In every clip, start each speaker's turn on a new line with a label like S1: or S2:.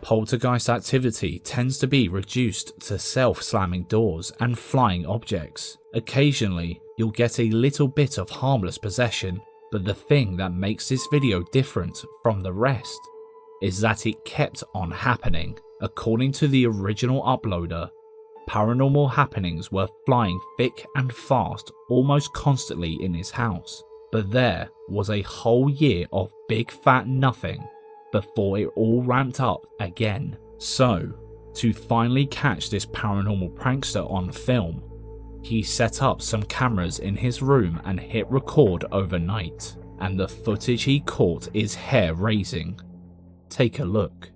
S1: Poltergeist activity tends to be reduced to self-slamming doors and flying objects. Occasionally, you'll get a little bit of harmless possession, but the thing that makes this video different from the rest is that it kept on happening. According to the original uploader, paranormal happenings were flying thick and fast almost constantly in his house, but there was a whole year of big fat nothing before it all ramped up again. So, to finally catch this paranormal prankster on film, he set up some cameras in his room and hit record overnight, and the footage he caught is hair-raising. Take a look.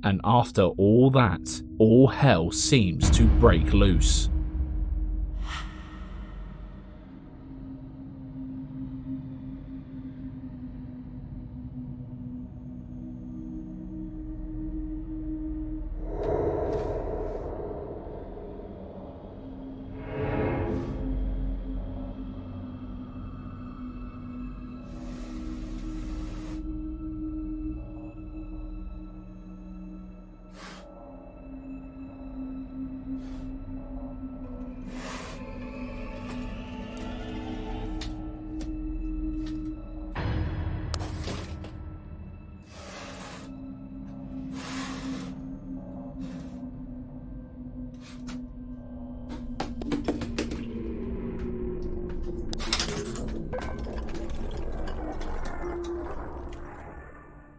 S1: And after all that, all hell seems to break loose.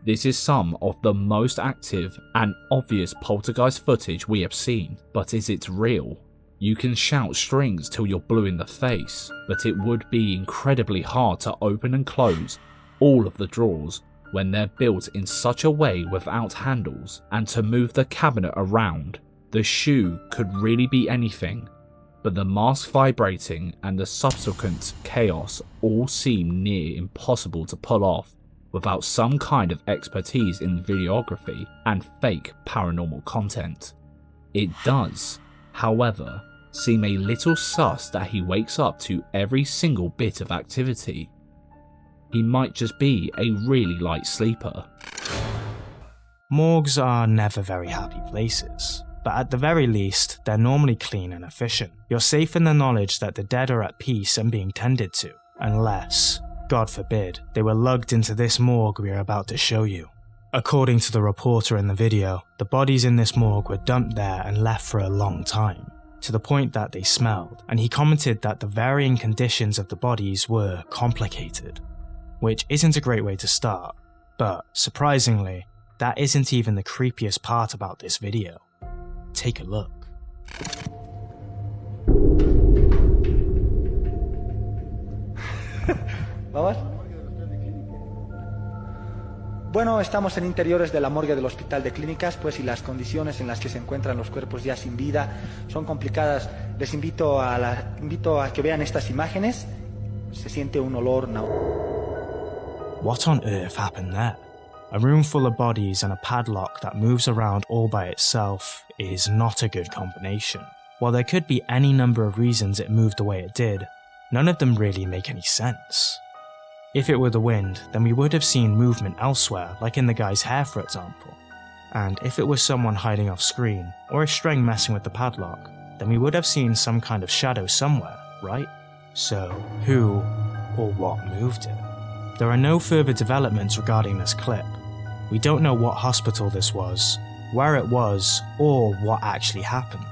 S1: This is some of the most active and obvious poltergeist footage we have seen, but is it real? You can shout strings till you're blue in the face, but it would be incredibly hard to open and close all of the drawers when they're built in such a way without handles, and to move the cabinet around. The shoe could really be anything, but the mask vibrating and the subsequent chaos all seem near impossible to pull off without some kind of expertise in videography and fake paranormal content. It does, however, seem a little sus that he wakes up to every single bit of activity. He might just be a really light sleeper.
S2: Morgues are never very happy places, but at the very least, they're normally clean and efficient. You're safe in the knowledge that the dead are at peace and being tended to, unless, God forbid, they were lugged into this morgue we are about to show you. According to the reporter in the video, the bodies in this morgue were dumped there and left for a long time, to the point that they smelled, and he commented that the varying conditions of the bodies were complicated, which isn't a great way to start, but surprisingly, that isn't even the creepiest part about this video. Take a look.
S3: ¿Vamos? Bueno, estamos en interiores de la morgue del Hospital de Clínicas, pues y las condiciones en las que se encuentran los cuerpos ya sin vida son complicadas. Les invito a que vean estas imágenes. Se siente un olor
S2: What on earth happened there? A room full of bodies and a padlock that moves around all by itself is not a good combination. While there could be any number of reasons it moved the way it did, none of them really make any sense. If it were the wind, then we would have seen movement elsewhere, like in the guy's hair for example. And if it was someone hiding off screen, or a string messing with the padlock, then we would have seen some kind of shadow somewhere, right? So, who or what moved it? There are no further developments regarding this clip. We don't know what hospital this was, where it was, or what actually happened.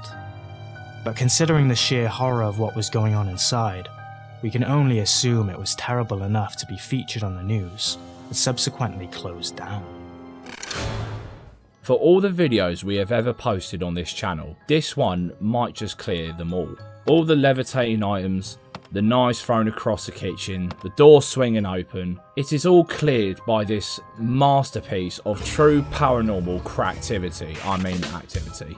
S2: But considering the sheer horror of what was going on inside, we can only assume it was terrible enough to be featured on the news, and subsequently closed down.
S1: For all the videos we have ever posted on this channel, this one might just clear them all. All the levitating items, the knives thrown across the kitchen, the door swinging open, it is all cleared by this masterpiece of true paranormal activity.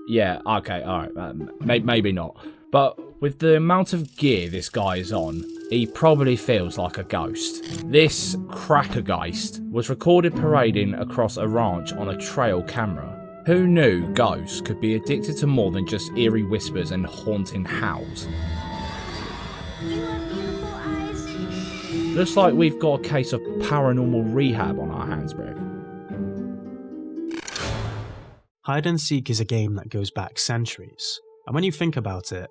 S1: Yeah, okay, alright, maybe not. But with the amount of gear this guy is on, he probably feels like a ghost. This crackergeist was recorded parading across a ranch on a trail camera. Who knew ghosts could be addicted to more than just eerie whispers and haunting howls?
S4: You have beautiful eyes.
S1: Looks like we've got a case of paranormal rehab on our hands, bro.
S2: Hide and seek is a game that goes back centuries, and when you think about it,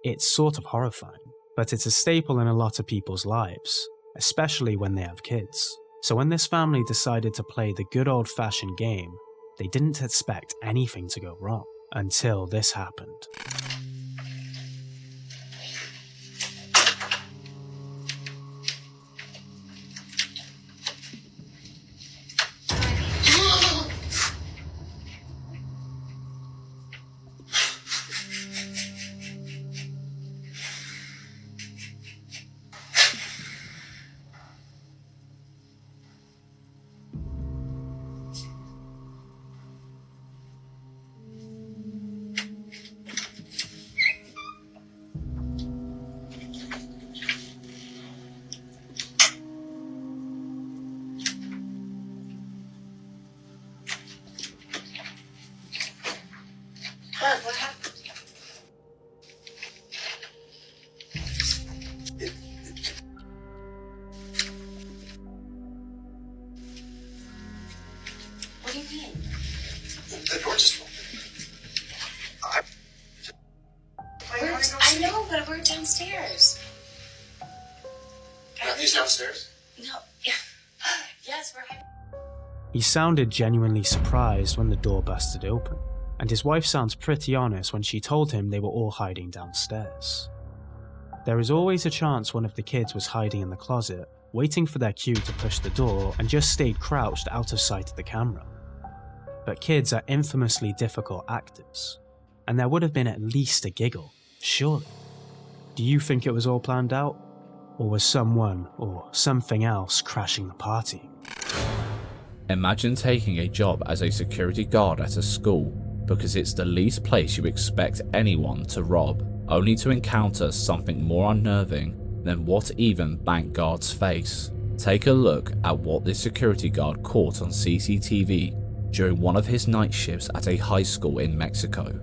S2: it's sort of horrifying, but it's a staple in a lot of people's lives, especially when they have kids. So when this family decided to play the good old-fashioned game, they didn't expect anything to go wrong, until this happened.
S4: What happened? What do you mean?
S5: The door just opened.
S4: I know, but we're downstairs.
S5: Matthew's downstairs?
S4: No. Yes, we're.
S2: He sounded genuinely surprised when the door busted open, and his wife sounds pretty honest when she told him they were all hiding downstairs. There is always a chance one of the kids was hiding in the closet, waiting for their cue to push the door and just stayed crouched out of sight of the camera. But kids are infamously difficult actors, and there would have been at least a giggle, surely. Do you think it was all planned out? Or was someone or something else crashing the party?
S1: Imagine taking a job as a security guard at a school because it's the least place you expect anyone to rob, only to encounter something more unnerving than what even bank guards face. Take a look at what this security guard caught on CCTV during one of his night shifts at a high school in Mexico.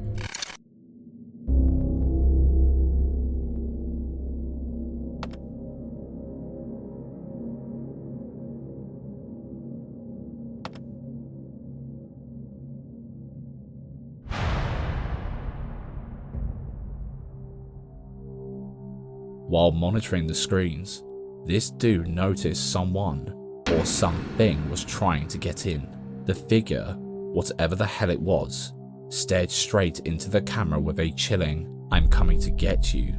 S1: While monitoring the screens, this dude noticed someone or something was trying to get in. The figure, whatever the hell it was, stared straight into the camera with a chilling, "I'm coming to get you"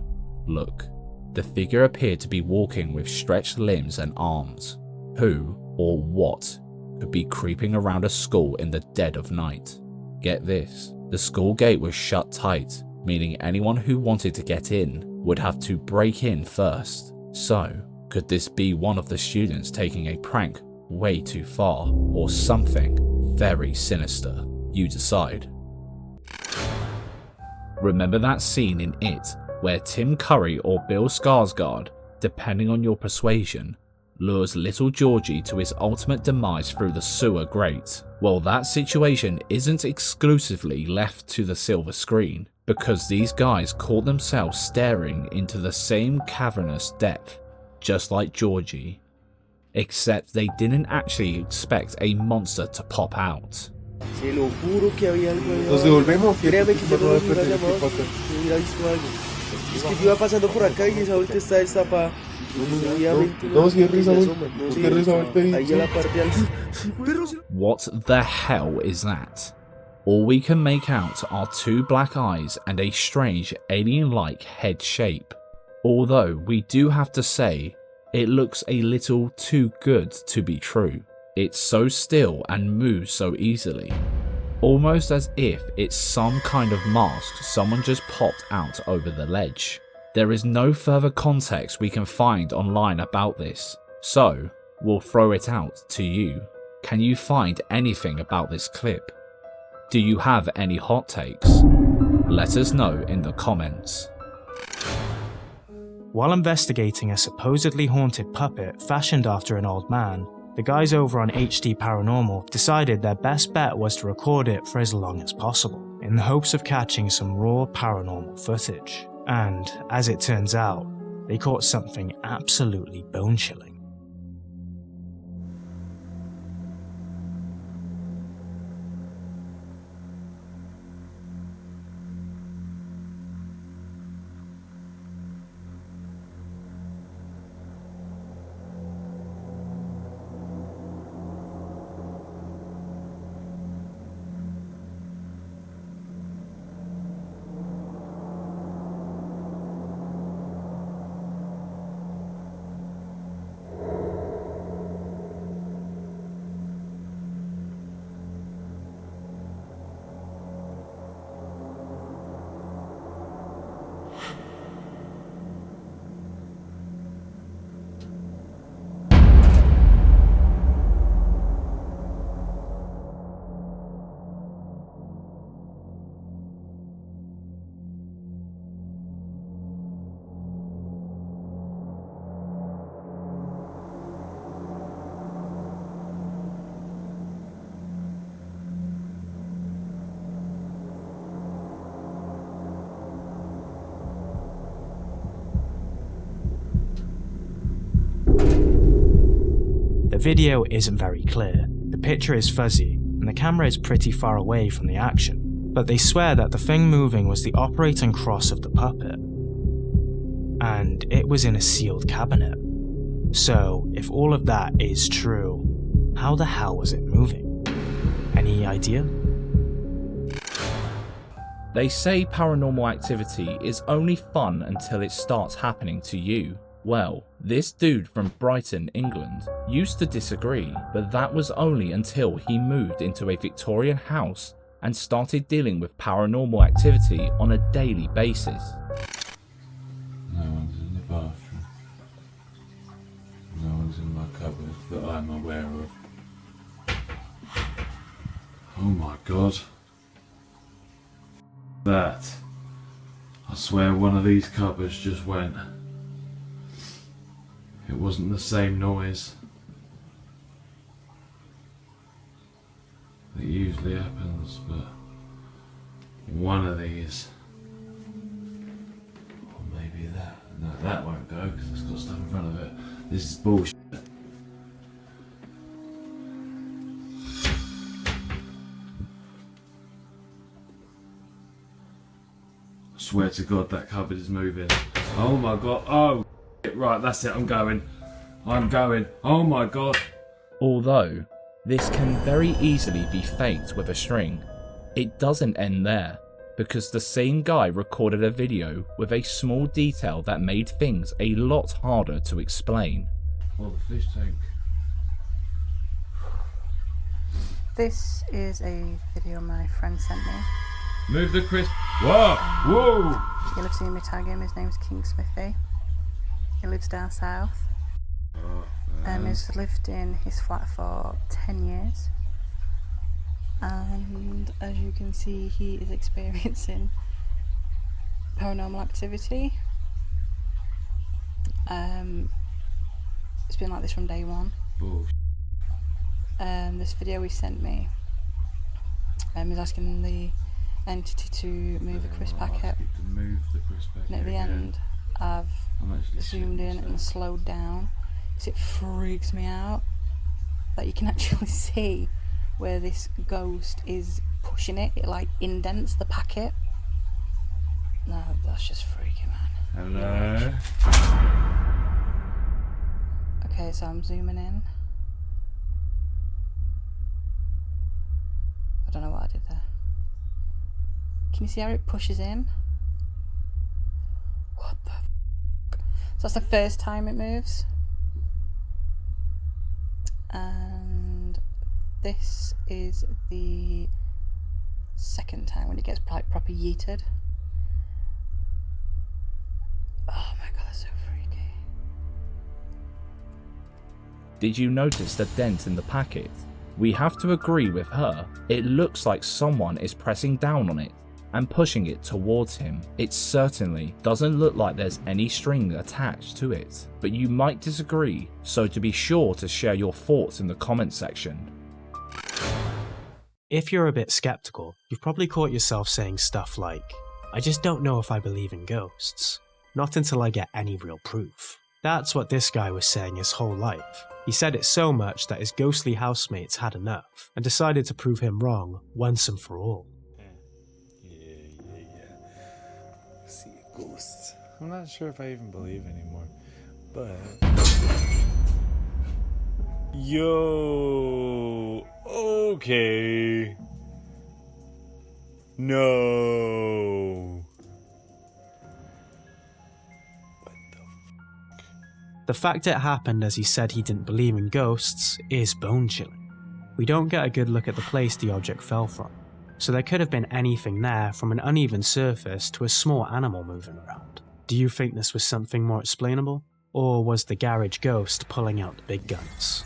S1: look. The figure appeared to be walking with stretched limbs and arms. Who or what could be creeping around a school in the dead of night? Get this, the school gate was shut tight, meaning anyone who wanted to get in would have to break in first. So, could this be one of the students taking a prank way too far, or something very sinister? You decide. Remember that scene in It where Tim Curry or Bill Skarsgård, depending on your persuasion, lures little Georgie to his ultimate demise through the sewer grate. Well, that situation isn't exclusively left to the silver screen, because these guys caught themselves staring into the same cavernous depth, just like Georgie. Except they didn't actually expect a monster to pop out.
S6: Se lo juro que había algo ahí.
S7: Nos devolvemos.
S6: Créame que yo no
S7: Vamos a
S6: me hubiera
S7: ver
S6: llamado
S7: qué pasa.
S6: si hubiera visto algo. Es que yo iba pasando por acá y esa vuelta está destapada. Obviamente
S7: No, si es risa,
S6: se
S7: güey.
S6: asoma. No
S7: Es
S6: sé,
S7: que risa, vuelta
S6: ahí ya la parte al...
S1: What the hell is that? All we can make out are two black eyes and a strange alien-like head shape. Although we do have to say, it looks a little too good to be true. It's so still and moves so easily. Almost as if it's some kind of mask someone just popped out over the ledge. There is no further context we can find online about this, so we'll throw it out to you. Can you find anything about this clip? Do you have any hot takes? Let us know in the comments.
S2: While investigating a supposedly haunted puppet fashioned after an old man, the guys over on HD Paranormal decided their best bet was to record it for as long as possible, in the hopes of catching some raw paranormal footage. And, as it turns out, they caught something absolutely bone-chilling. The video isn't very clear, the picture is fuzzy, and the camera is pretty far away from the action, but they swear that the thing moving was the operating cross of the puppet. And it was in a sealed cabinet. So, if all of that is true, how the hell was it moving? Any idea?
S1: They say paranormal activity is only fun until it starts happening to you. Well, this dude from Brighton, England, used to disagree, but that was only until he moved into a Victorian house and started dealing with paranormal activity on a daily basis.
S8: No one's in the bathroom. No one's in my cupboard that I'm aware of. Oh my god. That. I swear one of these cupboards just went. It wasn't the same noise that usually happens, but one of these, or maybe that. No, that won't go because it's got stuff in front of it. This is bullshit. I swear to God that cupboard is moving. Oh my god, oh! Right, that's it, I'm going. Oh my god.
S1: Although, this can very easily be faked with a string, it doesn't end there, because the same guy recorded a video with a small detail that made things a lot harder to explain.
S8: Oh, the fish tank.
S9: This is a video my friend sent me.
S8: Move the crisp. Whoa! Whoa!
S9: You'll have seen me tag him, his name's King Smithy. He lives down south. He's lived in his flat for 10 years. And as you can see, he is experiencing paranormal activity. It's been like this from day one.
S8: Oh,
S9: This video he sent me is asking the entity to move the crisp packet, and at the end I've zoomed in and slowed down because it freaks me out that you can actually see where this ghost is pushing it. It like indents the packet. No, that's just freaky, man.
S8: hello.
S9: Okay, so I'm zooming in. I don't know what I did there. Can you see how it pushes in? What the f***? So that's the first time it moves. And this is the second time when it gets like proper yeeted. Oh my god, that's so freaky.
S1: Did you notice the dent in the packet? We have to agree with her. It looks like someone is pressing down on it and pushing it towards him. It certainly doesn't look like there's any string attached to it, but you might disagree, so to be sure to share your thoughts in the comment section.
S2: If you're a bit skeptical, you've probably caught yourself saying stuff like, "I just don't know if I believe in ghosts. Not until I get any real proof." That's what this guy was saying his whole life. He said it so much that his ghostly housemates had enough and decided to prove him wrong once and for all.
S7: See, ghosts. I'm not sure if I even believe anymore, but... Yo! Okay! No!
S2: The fact it happened as he said he didn't believe in ghosts is bone-chilling. We don't get a good look at the place the object fell from, so there could have been anything there from an uneven surface to a small animal moving around. Do you think this was something more explainable? Or was the garage ghost pulling out the big guns?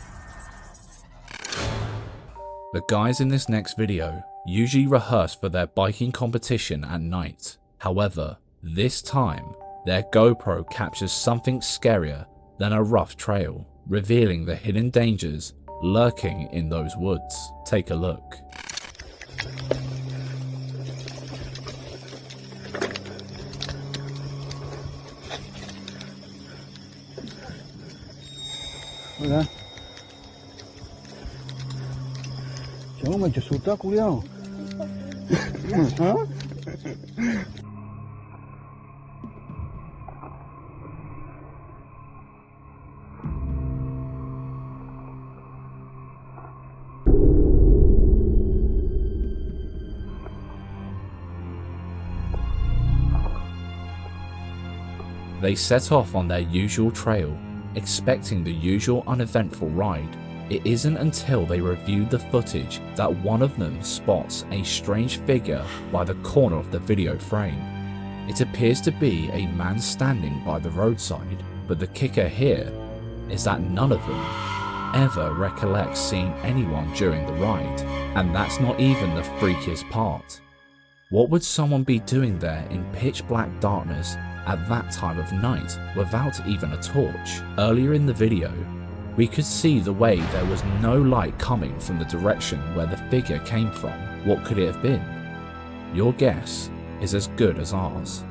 S1: The guys in this next video usually rehearse for their biking competition at night. However, this time, their GoPro captures something scarier than a rough trail, revealing the hidden dangers lurking in those woods. Take a look.
S6: Hola. Chamo, te asusta, culiao. ¿Ah?
S1: They set off on their usual trail, expecting the usual uneventful ride. It isn't until they review the footage that one of them spots a strange figure by the corner of the video frame. It appears to be a man standing by the roadside, but the kicker here is that none of them ever recollects seeing anyone during the ride, and that's not even the freakiest part. What would someone be doing there in pitch black darkness at that time of night without even a torch? Earlier in the video, we could see the way there was no light coming from the direction where the figure came from. What could it have been? Your guess is as good as ours.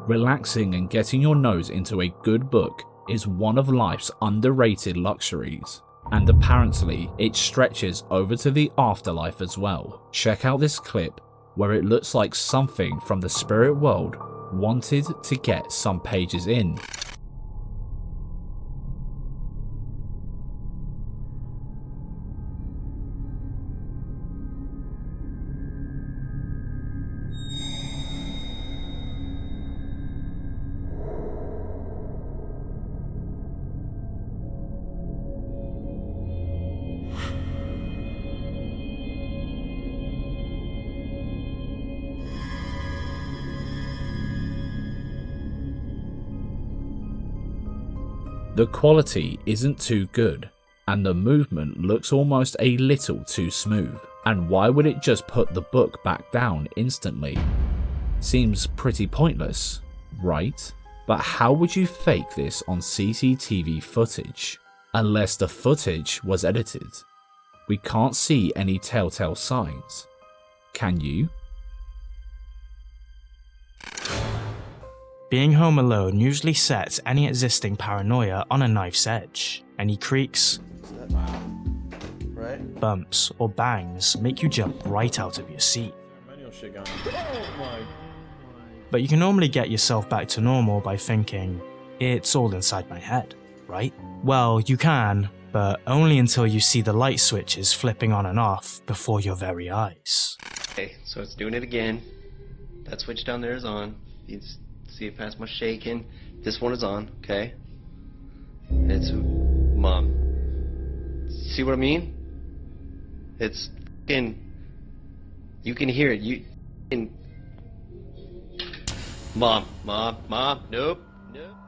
S1: Relaxing and getting your nose into a good book is one of life's underrated luxuries, and apparently it stretches over to the afterlife as well. Check out this clip where it looks like something from the spirit world wanted to get some pages in. The quality isn't too good, and the movement looks almost a little too smooth. And why would it just put the book back down instantly? Seems pretty pointless, right? But how would you fake this on CCTV footage? Unless the footage was edited. We can't see any telltale signs. Can you?
S2: Being home alone usually sets any existing paranoia on a knife's edge. Any creaks,
S6: Right?
S2: bumps, or bangs make you jump right out of your seat. But you can normally get yourself back to normal by thinking, it's all inside my head, right? Well, you can, but only until you see the light switches flipping on and off before your very eyes.
S10: Okay, so it's doing it again. That switch down there is on. You just see it past my shaking. This one is on, okay? It's Mom. See what I mean? It's fucking. You can hear it. You can. Mom, nope.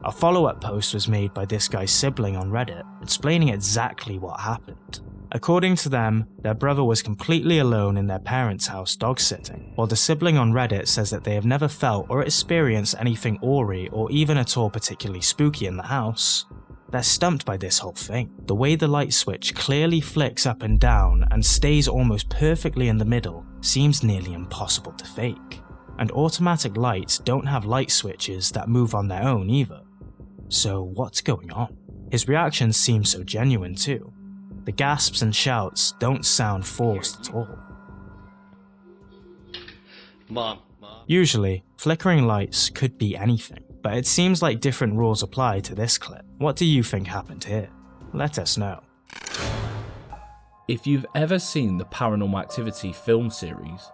S2: A follow-up post was made by this guy's sibling on Reddit, explaining exactly what happened. According to them, their brother was completely alone in their parents' house dog-sitting, while the sibling on Reddit says that they have never felt or experienced anything eerie or even at all particularly spooky in the house. They're stumped by this whole thing. The way the light switch clearly flicks up and down and stays almost perfectly in the middle seems nearly impossible to fake. And automatic lights don't have light switches that move on their own either. So what's going on? His reactions seem so genuine too. The gasps and shouts don't sound forced at all.
S10: Mom.
S2: Usually, flickering lights could be anything, but it seems like different rules apply to this clip. What do you think happened here? Let us know.
S1: If you've ever seen the Paranormal Activity film series,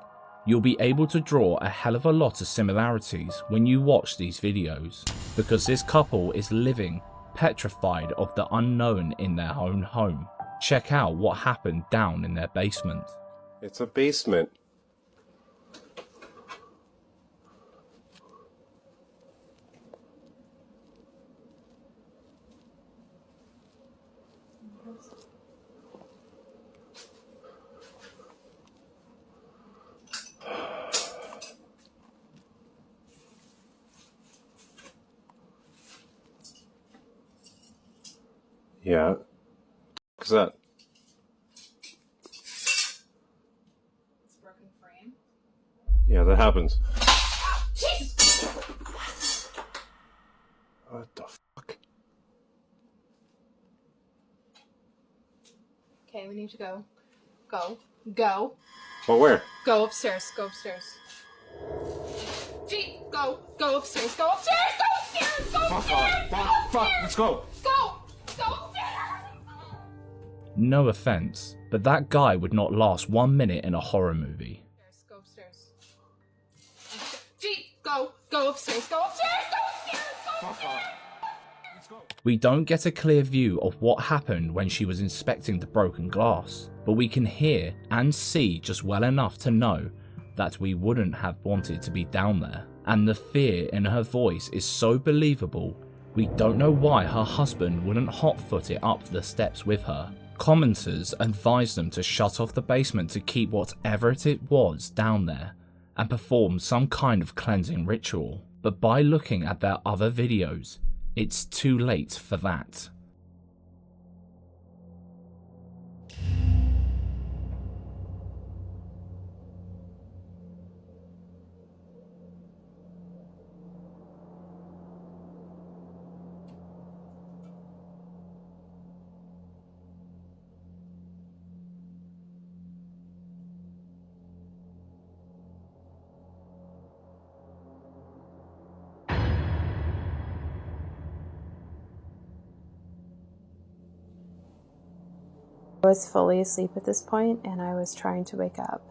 S1: you'll be able to draw a hell of a lot of similarities when you watch these videos, because this couple is living petrified of the unknown in their own home. Check out what happened down in their basement.
S11: It's a basement. Yeah. What's that?
S12: It's a broken frame.
S11: Yeah, that happens.
S12: Jeez!
S11: What the fuck?
S12: Okay, we need to go. Go.
S11: Well, where?
S12: Go upstairs. Gee, go upstairs. Go upstairs.
S11: Fuck, let's go.
S12: Go upstairs.
S1: No offense, but that guy would not last 1 minute in a horror movie.
S12: Go upstairs. Gee, go upstairs. Go upstairs.
S1: We don't get a clear view of what happened when she was inspecting the broken glass, but we can hear and see just well enough to know that we wouldn't have wanted to be down there. And the fear in her voice is so believable, we don't know why her husband wouldn't hot-foot it up the steps with her. Commenters advised them to shut off the basement to keep whatever it was down there and perform some kind of cleansing ritual, but by looking at their other videos, it's too late for that.
S13: I was fully asleep at this point, and I was trying to wake up.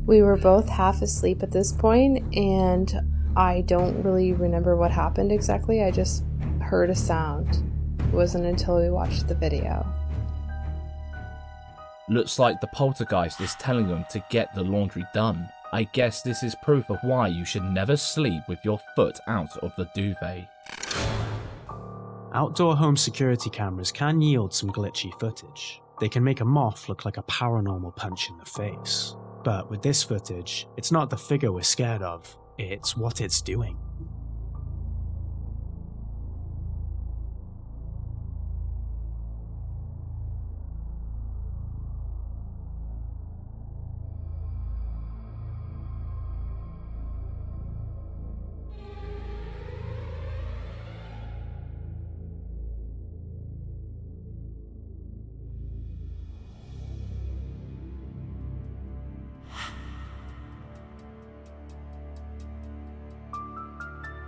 S13: We were both half asleep at this point, and I don't really remember what happened exactly. I just heard a sound. It wasn't until we watched the video.
S1: Looks like the poltergeist is telling them to get the laundry done. I guess this is proof of why you should never sleep with your foot out of the duvet.
S2: Outdoor home security cameras can yield some glitchy footage. They can make a moth look like a paranormal punch in the face. But with this footage, it's not the figure we're scared of, it's what it's doing.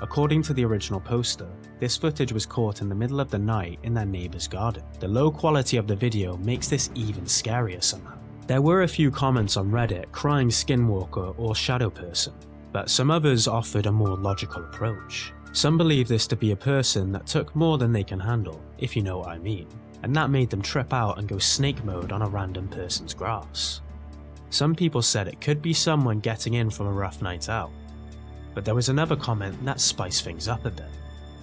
S2: According to the original poster, this footage was caught in the middle of the night in their neighbour's garden. The low quality of the video makes this even scarier somehow. There were a few comments on Reddit crying skinwalker or shadow person, but some others offered a more logical approach. Some believe this to be a person that took more than they can handle, if you know what I mean, and that made them trip out and go snake mode on a random person's grass. Some people said it could be someone getting in from a rough night out. But there was another comment that spiced things up a bit.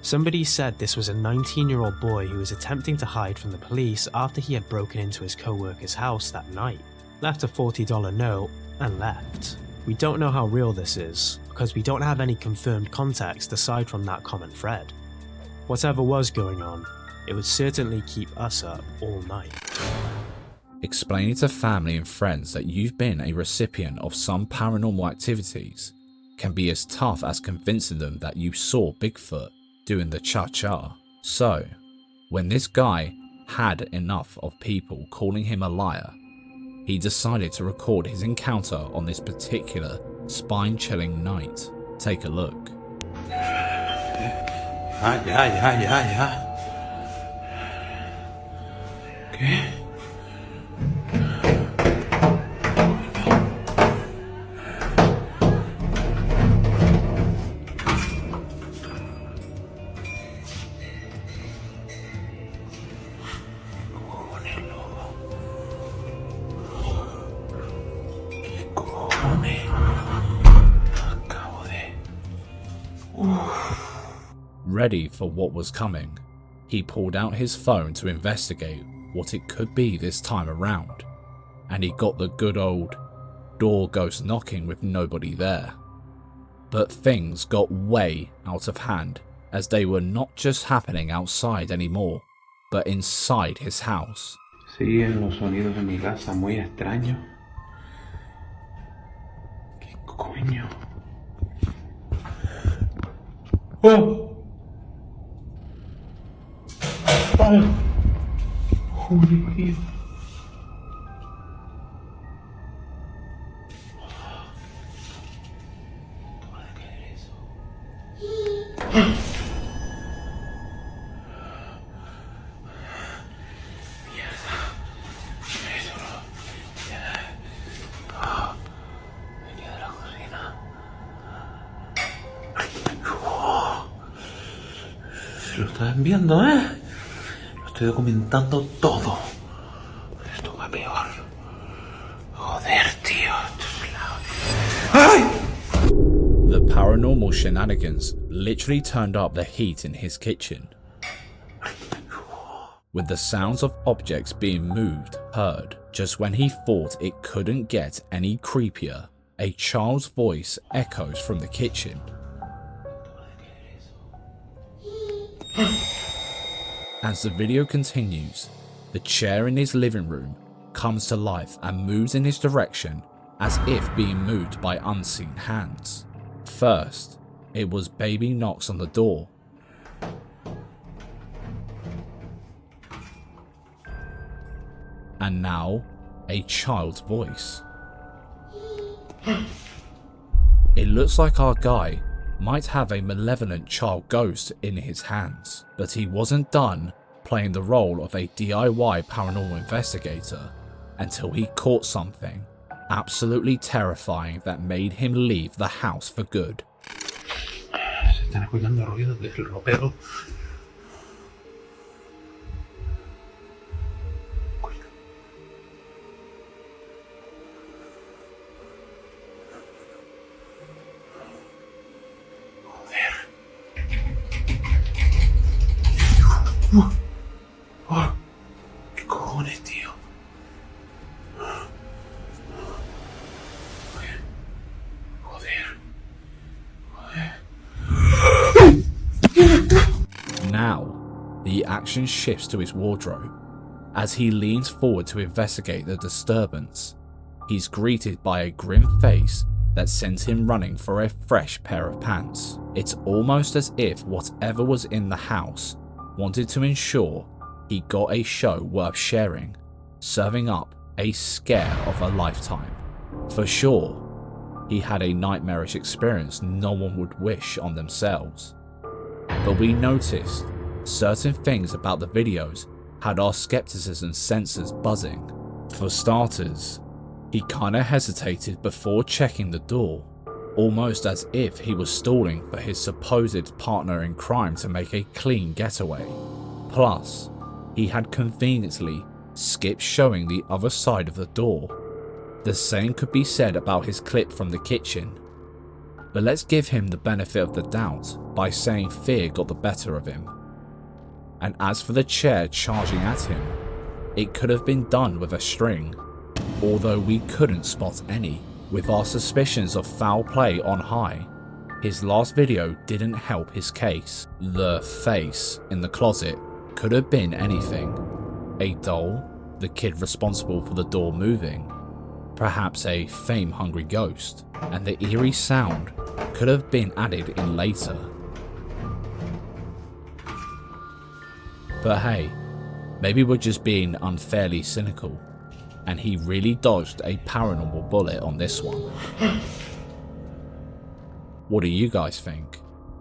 S2: Somebody said this was a 19-year-old boy who was attempting to hide from the police after he had broken into his co-worker's house that night, left a $40 note, and left. We don't know how real this is, because we don't have any confirmed context aside from that comment thread. Whatever was going on, it would certainly keep us up all night.
S1: Explaining to family and friends that you've been a recipient of some paranormal activities can be as tough as convincing them that you saw Bigfoot doing the cha-cha. So, when this guy had enough of people calling him a liar, he decided to record his encounter on this particular spine-chilling night. Take a look.
S8: Ya. ¿Qué?
S1: Ready for what was coming, he pulled out his phone to investigate what it could be this time around, and he got the good old door ghost knocking with nobody there. But things got way out of hand, as they were not just happening outside anymore, but inside his house.
S8: Siguen los sonidos en mi casa muy extraños. ¿Qué coño? ¡Oh! ¡Ay! ¡Joder, tío! Lo están viendo, ¿eh? Lo estoy documentando todo. Esto va peor. Joder, tío. ¡Ay!
S1: The paranormal shenanigans literally turned up the heat in his kitchen, with the sounds of objects being moved heard. Just when he thought it couldn't get any creepier, a child's voice echoes from the kitchen. As the video continues, the chair in his living room comes to life and moves in his direction as if being moved by unseen hands. First, it was baby knocks on the door. And now, a child's voice. It looks like our guy might have a malevolent child ghost in his hands, but he wasn't done playing the role of a DIY paranormal investigator until he caught something absolutely terrifying that made him leave the house for good.
S14: Se están escuchando ruidos del ropero. Oh, ¿qué cojones, tío?
S1: Now, the action shifts to his wardrobe. As he leans forward to investigate the disturbance, he's greeted by a grim face that sends him running for a fresh pair of pants. It's almost as if whatever was in the house wanted to ensure he got a show worth sharing, serving up a scare of a lifetime. For sure, he had a nightmarish experience no one would wish on themselves. But we noticed certain things about the videos had our skepticism sensors buzzing. For starters, he kinda hesitated before checking the door, almost as if he was stalling for his supposed partner in crime to make a clean getaway. Plus, he had conveniently skipped showing the other side of the door. The same could be said about his clip from the kitchen. But let's give him the benefit of the doubt by saying fear got the better of him. And as for the chair charging at him, it could have been done with a string, although we couldn't spot any. With our suspicions of foul play on high, his last video didn't help his case. The face in the closet could have been anything. A doll, the kid responsible for the door moving, perhaps a fame-hungry ghost, and the eerie sound could have been added in later. But hey, maybe we're just being unfairly cynical, and he really dodged a paranormal bullet on this one. What do you guys think?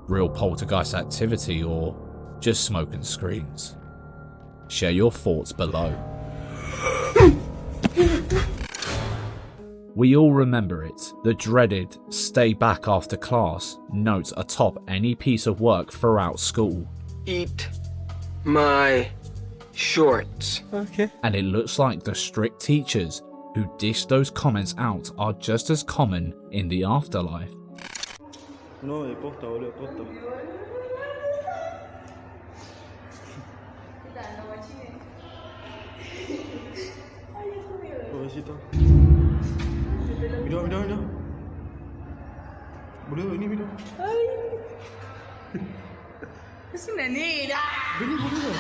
S1: Real poltergeist activity or just smoke and screams? Share your thoughts below. We all remember it, the dreaded stay back after class note atop any piece of work throughout school.
S15: Eat my shorts.
S6: Okay.
S1: And it looks like the strict teachers who dish those comments out are just as common in the afterlife.
S6: No, posta, boludo, posta. Pobrecito. Mira, mira, mira. Boludo, vení, mira.
S12: Es una negra.
S6: Vení, boludo.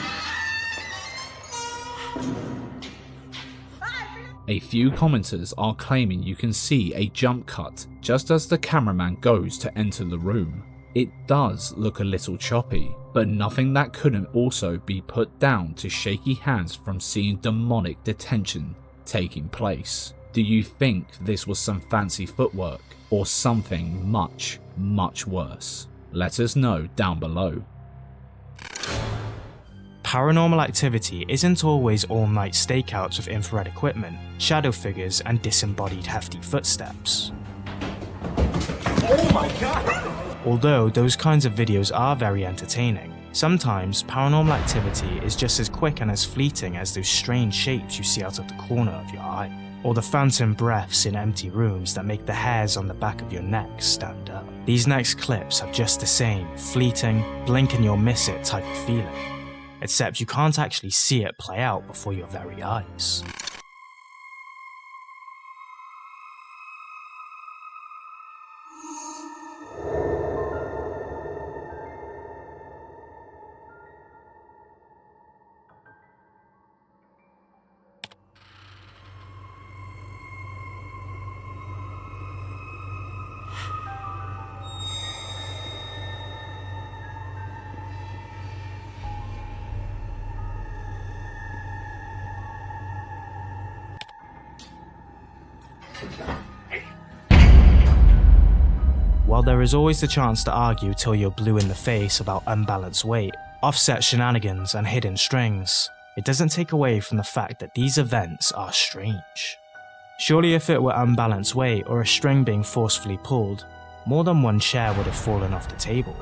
S1: A few commenters are claiming you can see a jump cut just as the cameraman goes to enter the room. It does look a little choppy, but nothing that couldn't also be put down to shaky hands from seeing demonic detention taking place. Do you think this was some fancy footwork or something much, much worse? Let us know down below.
S2: Paranormal Activity isn't always all-night stakeouts with infrared equipment, shadow figures, and disembodied hefty footsteps.
S6: Oh my god!
S2: Although those kinds of videos are very entertaining, sometimes Paranormal Activity is just as quick and as fleeting as those strange shapes you see out of the corner of your eye, or the phantom breaths in empty rooms that make the hairs on the back of your neck stand up. These next clips have just the same fleeting, blink and you'll miss it type of feeling, except you can't actually see it play out before your very eyes. While there is always the chance to argue till you're blue in the face about unbalanced weight, offset shenanigans and hidden strings, it doesn't take away from the fact that these events are strange. Surely if it were unbalanced weight or a string being forcefully pulled, more than one chair would have fallen off the table.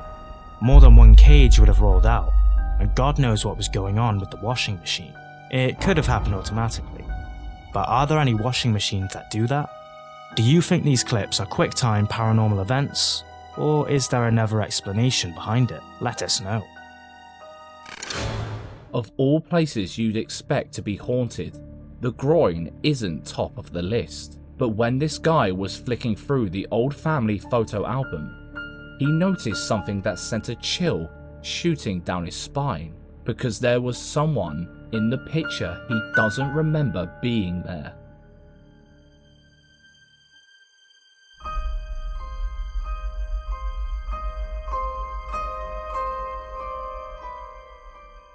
S2: More than one cage would have rolled out, and God knows what was going on with the washing machine. It could have happened automatically. But are there any washing machines that do that? Do you think these clips are quick-time paranormal events? Or is there another explanation behind it? Let us know.
S1: Of all places you'd expect to be haunted, the groin isn't top of the list. But when this guy was flicking through the old family photo album, he noticed something that sent a chill shooting down his spine, because there was someone in the picture he doesn't remember being there.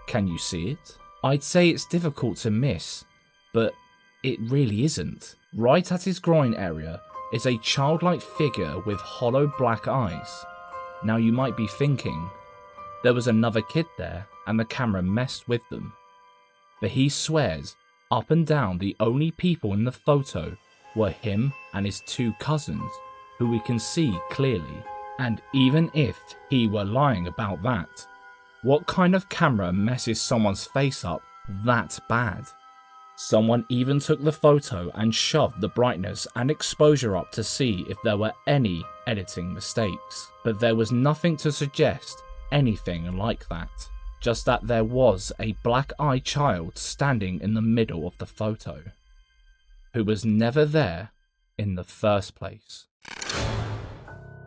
S1: Can you see it? I'd say it's difficult to miss, but it really isn't. Right at his groin area is a childlike figure with hollow black eyes. Now you might be thinking, there was another kid there and the camera messed with them. But he swears up and down the only people in the photo were him and his two cousins, who we can see clearly. And even if he were lying about that, what kind of camera messes someone's face up that bad? Someone even took the photo and shoved the brightness and exposure up to see if there were any editing mistakes, but there was nothing to suggest anything like that, just that there was a black-eyed child standing in the middle of the photo, who was never there in the first place.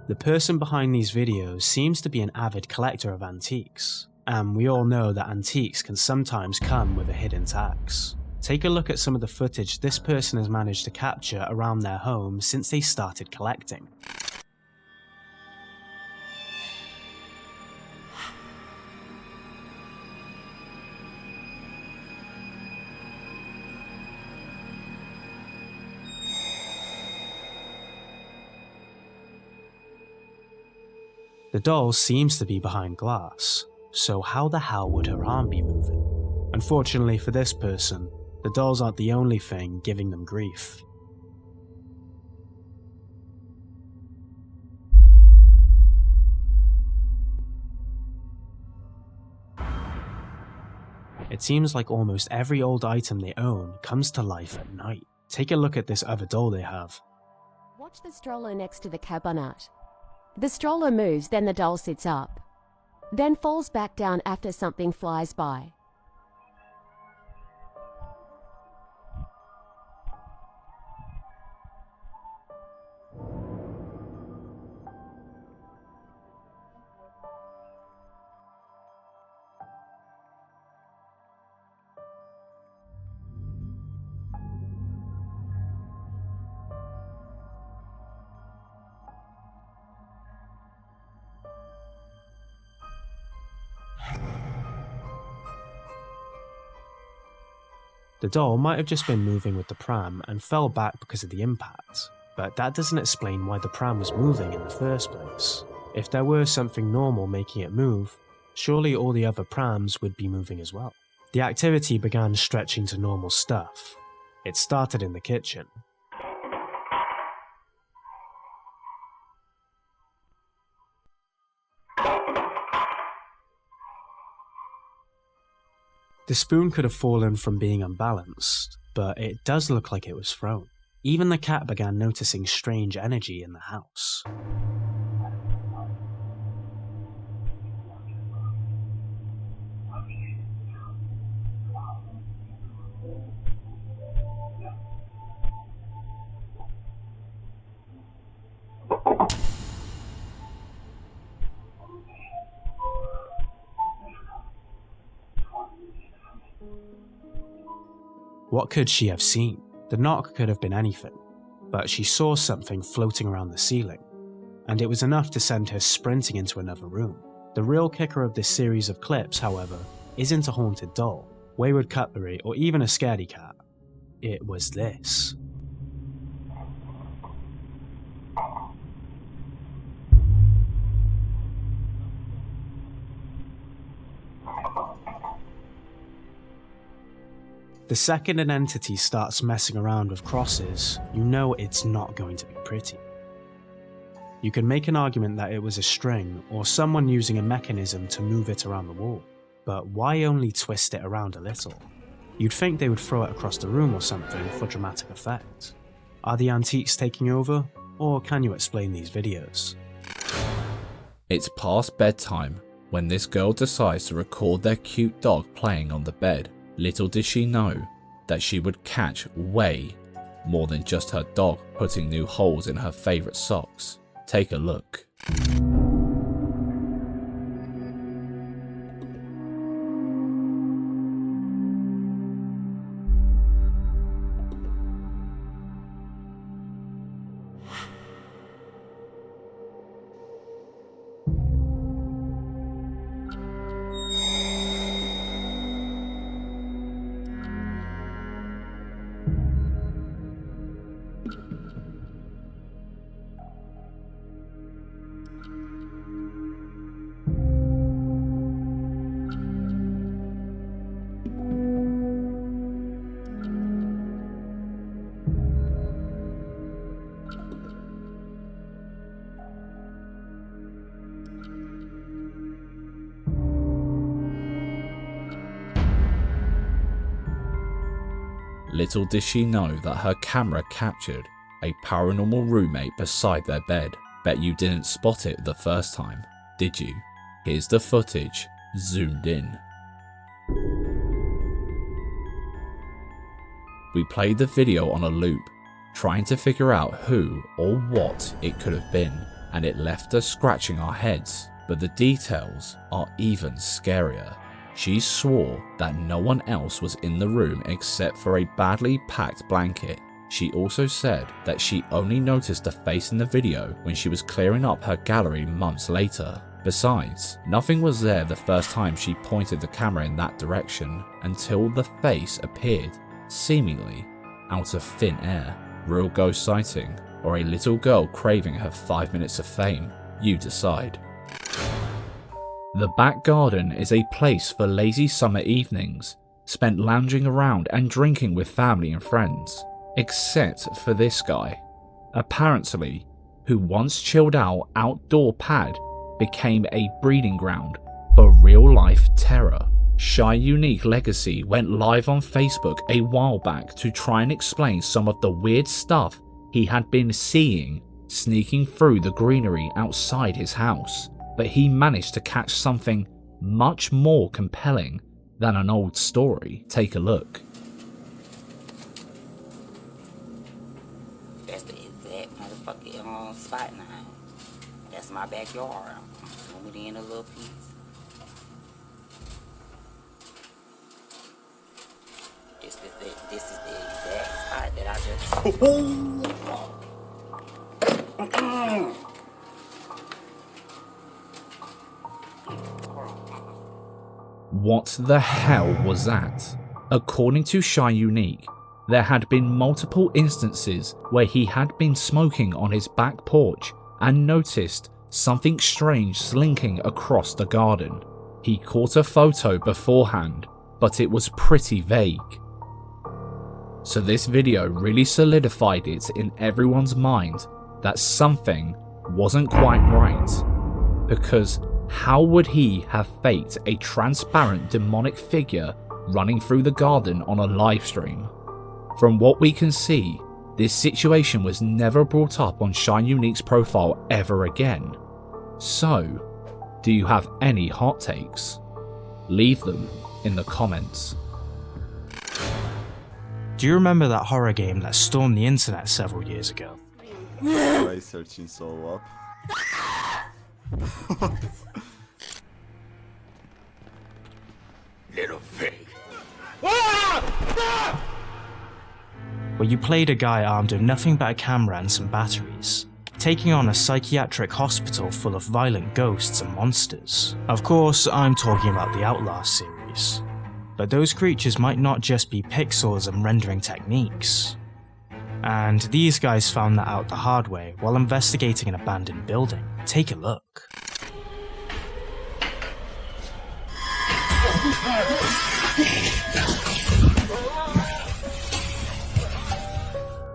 S2: The person behind these videos seems to be an avid collector of antiques, and we all know that antiques can sometimes come with a hidden tax. Take a look at some of the footage this person has managed to capture around their home since they started collecting. The doll seems to be behind glass, so how the hell would her arm be moving? Unfortunately for this person, the dolls aren't the only thing giving them grief. It seems like almost every old item they own comes to life at night. Take a look at this other doll they have.
S16: Watch the stroller next to the cabinet. The stroller moves, then the doll sits up, then falls back down after something flies by.
S2: The doll might have just been moving with the pram and fell back because of the impact, but that doesn't explain why the pram was moving in the first place. If there were something normal making it move, surely all the other prams would be moving as well. The activity began stretching to normal stuff. It started in the kitchen. The spoon could have fallen from being unbalanced, but it does look like it was thrown. Even the cat began noticing strange energy in the house. What could she have seen? The knock could have been anything, but she saw something floating around the ceiling, and it was enough to send her sprinting into another room. The real kicker of this series of clips, however, isn't a haunted doll, wayward cutlery, or even a scaredy cat. It was this. The second an entity starts messing around with crosses, you know it's not going to be pretty. You can make an argument that it was a string or someone using a mechanism to move it around the wall, but why only twist it around a little? You'd think they would throw it across the room or something for dramatic effect. Are the antiques taking over, or can you explain these videos?
S1: It's past bedtime when this girl decides to record their cute dog playing on the bed. Little did she know that she would catch way more than just her dog putting new holes in her favourite socks. Take a look. Little did she know that her camera captured a paranormal roommate beside their bed. Bet you didn't spot it the first time, did you? Here's the footage, zoomed in. We played the video on a loop, trying to figure out who or what it could have been, and it left us scratching our heads, but the details are even scarier. She swore that no one else was in the room except for a badly packed blanket. She also said that she only noticed the face in the video when she was clearing up her gallery months later. Besides, nothing was there the first time she pointed the camera in that direction until the face appeared, seemingly out of thin air. Real ghost sighting, or a little girl craving her 5 minutes of fame? You decide. The back garden is a place for lazy summer evenings, spent lounging around and drinking with family and friends. Except for this guy, apparently, who once chilled out outdoor pad became a breeding ground for real life terror. Shy Unique Legacy went live on Facebook a while back to try and explain some of the weird stuff he had been seeing sneaking through the greenery outside his house. But he managed to catch something much more compelling than an old story. Take a look.
S17: That's the exact motherfucking spot now. That's my backyard. I'm zooming in a little piece. This is the exact spot that I just...
S1: What the hell was that? According to Shy Unique, there had been multiple instances where he had been smoking on his back porch and noticed something strange slinking across the garden. He caught a photo beforehand, but it was pretty vague. So this video really solidified it in everyone's mind that something wasn't quite right, because how would he have faked a transparent demonic figure running through the garden on a live stream? From what we can see, this situation was never brought up on Shy Unique's profile ever again. So, do you have any hot takes? Leave them in the comments.
S2: Do you remember that horror game that stormed the internet several years ago?
S18: Why searching so up?
S15: Little pig.
S2: Where you played a guy armed with nothing but a camera and some batteries, taking on a psychiatric hospital full of violent ghosts and monsters. Of course, I'm talking about the Outlast series. But those creatures might not just be pixels and rendering techniques. And these guys found that out the hard way while investigating an abandoned building. Take a look.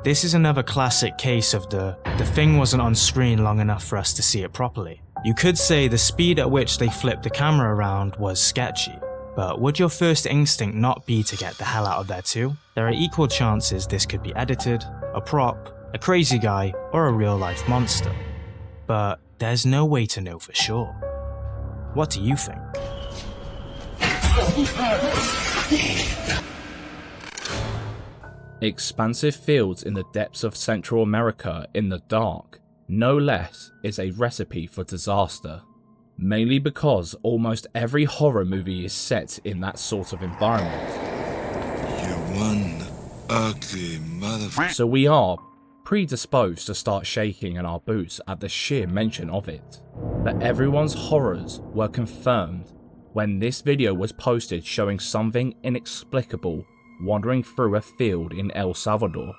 S2: This is another classic case of the thing wasn't on screen long enough for us to see it properly. You could say the speed at which they flipped the camera around was sketchy, but would your first instinct not be to get the hell out of there too? There are equal chances this could be edited, a prop, a crazy guy, or a real-life monster. But there's no way to know for sure. What do you think?
S1: Expansive fields in the depths of Central America in the dark, no less, is a recipe for disaster. Mainly because almost every horror movie is set in that sort of environment.
S18: You one ugly motherfucker.
S1: So we are predisposed to start shaking in our boots at the sheer mention of it. But everyone's horrors were confirmed when this video was posted showing something inexplicable wandering through a field in El Salvador.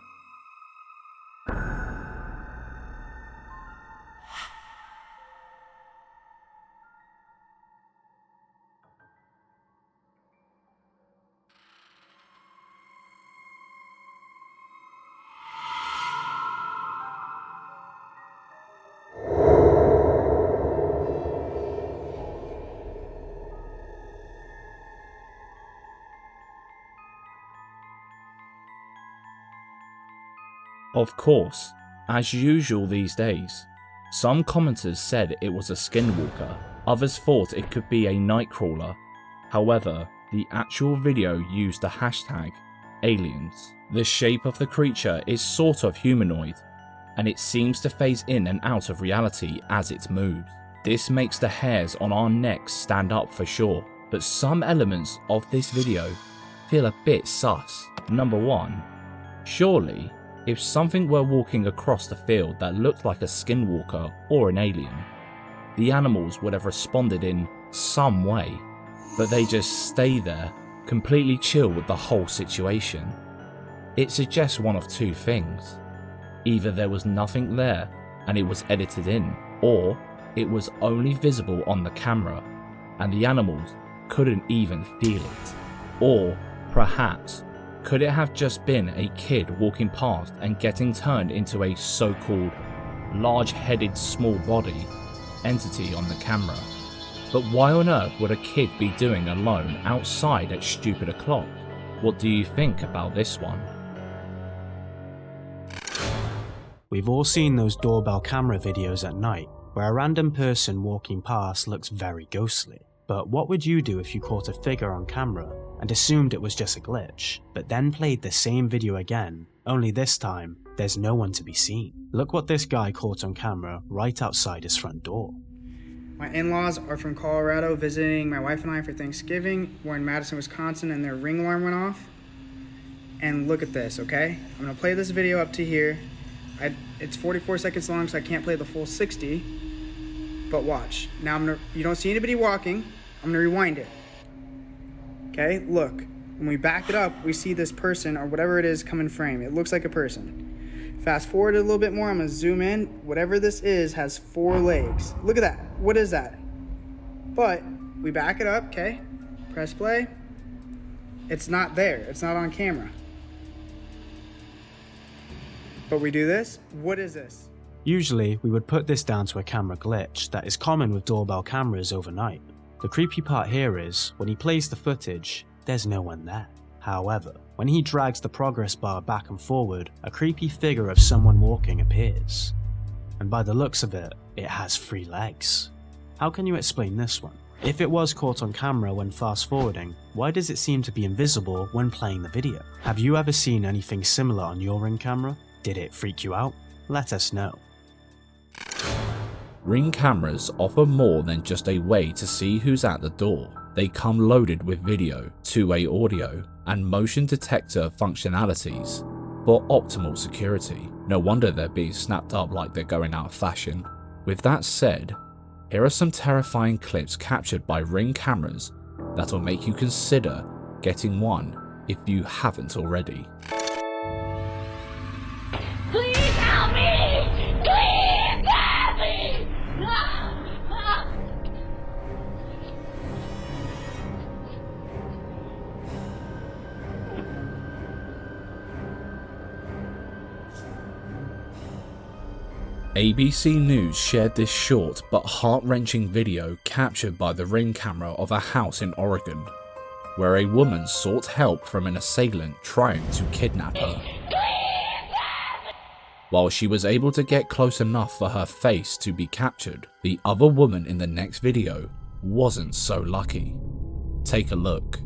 S1: Of course, as usual these days, some commenters said it was a skinwalker, others thought it could be a nightcrawler. However, the actual video used the hashtag aliens. The shape of the creature is sort of humanoid, and it seems to phase in and out of reality as it moves. This makes the hairs on our necks stand up for sure, but some elements of this video feel a bit sus. Number 1, surely, if something were walking across the field that looked like a skinwalker or an alien, the animals would have responded in some way, but they just stay there, completely chill with the whole situation. It suggests one of two things. Either there was nothing there and it was edited in, or it was only visible on the camera and the animals couldn't even feel it. Or perhaps, could it have just been a kid walking past and getting turned into a so-called large-headed small body entity on the camera? But why on earth would a kid be doing alone outside at stupid o'clock? What do you think about this one?
S2: We've all seen those doorbell camera videos at night, where a random person walking past looks very ghostly. But what would you do if you caught a figure on camera and assumed it was just a glitch, but then played the same video again, only this time, there's no one to be seen? Look what this guy caught on camera right outside his front door.
S19: My in-laws are from Colorado visiting my wife and I for Thanksgiving. We're in Madison, Wisconsin, and their ring alarm went off. And look at this, okay? I'm gonna play this video up to here. It's 44 seconds long, so I can't play the full 60. But watch. Now you don't see anybody walking. I'm gonna rewind it. Okay, look. When we back it up, we see this person or whatever it is come in frame. It looks like a person. Fast forward a little bit more. I'm gonna zoom in. Whatever this is has 4 legs. Look at that. What is that? But we back it up, okay? Press play. It's not there. It's not on camera. But we do this. What is this?
S2: Usually, we would put this down to a camera glitch that is common with doorbell cameras overnight. The creepy part here is, when he plays the footage, there's no one there. However, when he drags the progress bar back and forward, a creepy figure of someone walking appears. And by the looks of it, it has 3 legs. How can you explain this one? If it was caught on camera when fast forwarding, why does it seem to be invisible when playing the video? Have you ever seen anything similar on your Ring camera? Did it freak you out? Let us know.
S1: Ring cameras offer more than just a way to see who's at the door. They come loaded with video, two-way audio, and motion detector functionalities for optimal security. No wonder they're being snapped up like they're going out of fashion. With that said, here are some terrifying clips captured by Ring cameras that'll make you consider getting one if you haven't already.
S12: Please help me! Please help me!
S1: ABC News shared this short but heart-wrenching video captured by the Ring camera of a house in Oregon, where a woman sought help from an assailant trying to kidnap her. While she was able to get close enough for her face to be captured, the other woman in the next video wasn't so lucky. Take a look.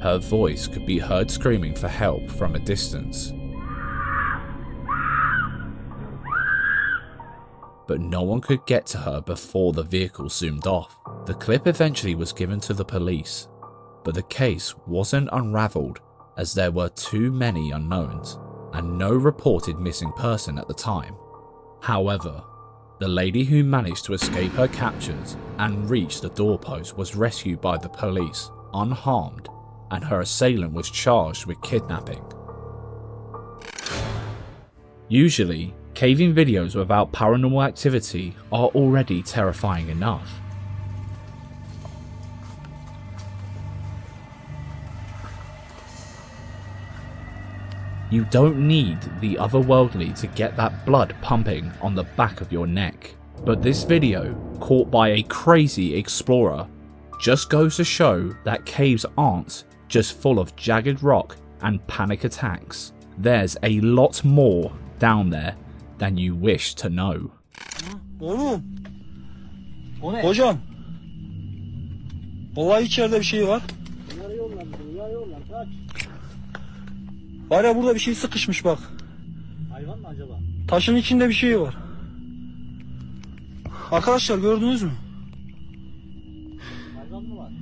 S1: Her voice could be heard screaming for help from a distance. But no one could get to her before the vehicle zoomed off. The clip eventually was given to the police, but the case wasn't unraveled as there were too many unknowns and no reported missing person at the time. However, the lady who managed to escape her captors and reach the doorpost was rescued by the police unharmed, and her assailant was charged with kidnapping. Usually, caving videos without paranormal activity are already terrifying enough. You don't need the otherworldly to get that blood pumping on the back of your neck. But this video, caught by a crazy explorer, just goes to show that caves aren't just full of jagged rock and panic attacks. There's a lot more down there than you wish to know.
S20: Oğlum. O ne? Hocam. Vallahi içeride bir şey var. Var ya burada bir şey sıkışmış bak. Hayvan mı acaba? Taşın içinde bir şey var. Arkadaşlar gördünüz mü? Hayvan mı var?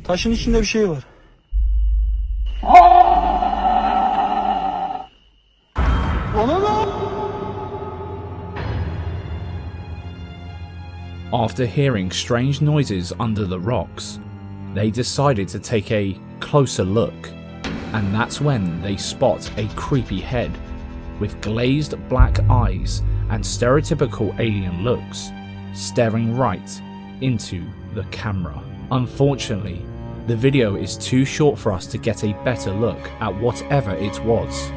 S20: Taşın içinde bir şey var.
S1: After hearing strange noises under the rocks, they decided to take a closer look, and that's when they spot a creepy head with glazed black eyes and stereotypical alien looks staring right into the camera. Unfortunately, the video is too short for us to get a better look at whatever it was,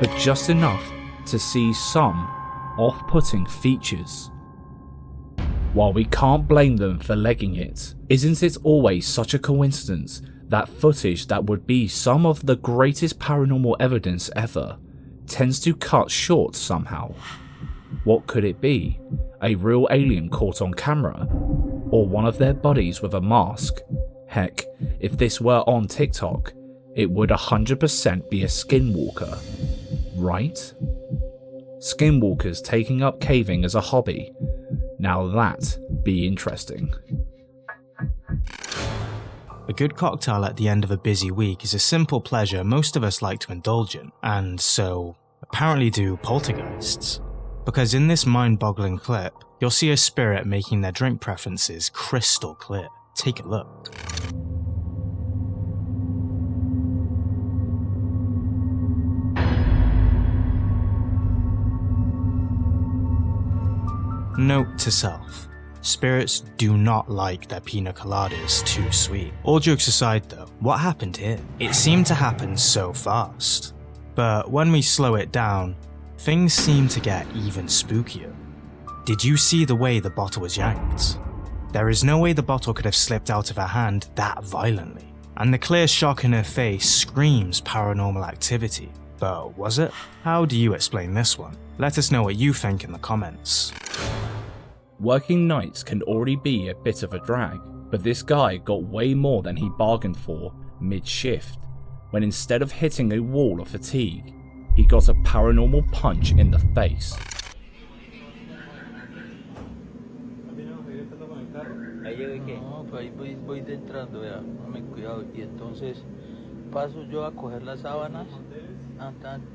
S1: but just enough to see some off-putting features. While we can't blame them for legging it, isn't it always such a coincidence that footage that would be some of the greatest paranormal evidence ever tends to cut short somehow? What could it be? A real alien caught on camera? Or one of their bodies with a mask? Heck, if this were on TikTok, it would 100% be a skinwalker, right? Skinwalkers taking up caving as a hobby. Now that'd be interesting.
S2: A good cocktail at the end of a busy week is a simple pleasure most of us like to indulge in, and so apparently do poltergeists. Because in this mind-boggling clip, you'll see a spirit making their drink preferences crystal clear. Take a look. Note to self. Spirits do not like their pina coladas too sweet. All jokes aside though, what happened here? It seemed to happen so fast. But when we slow it down, things seem to get even spookier. Did you see the way the bottle was yanked? There is no way the bottle could have slipped out of her hand that violently. And the clear shock in her face screams paranormal activity. But was it? How do you explain this one? Let us know what you think in the comments.
S1: Working nights can already be a bit of a drag, but this guy got way more than he bargained for mid-shift, when instead of hitting a wall of fatigue, he got a paranormal punch in the face.
S20: No, pues ahí voy entrando, vea, me cuidado. Y entonces paso yo a coger las sábanas,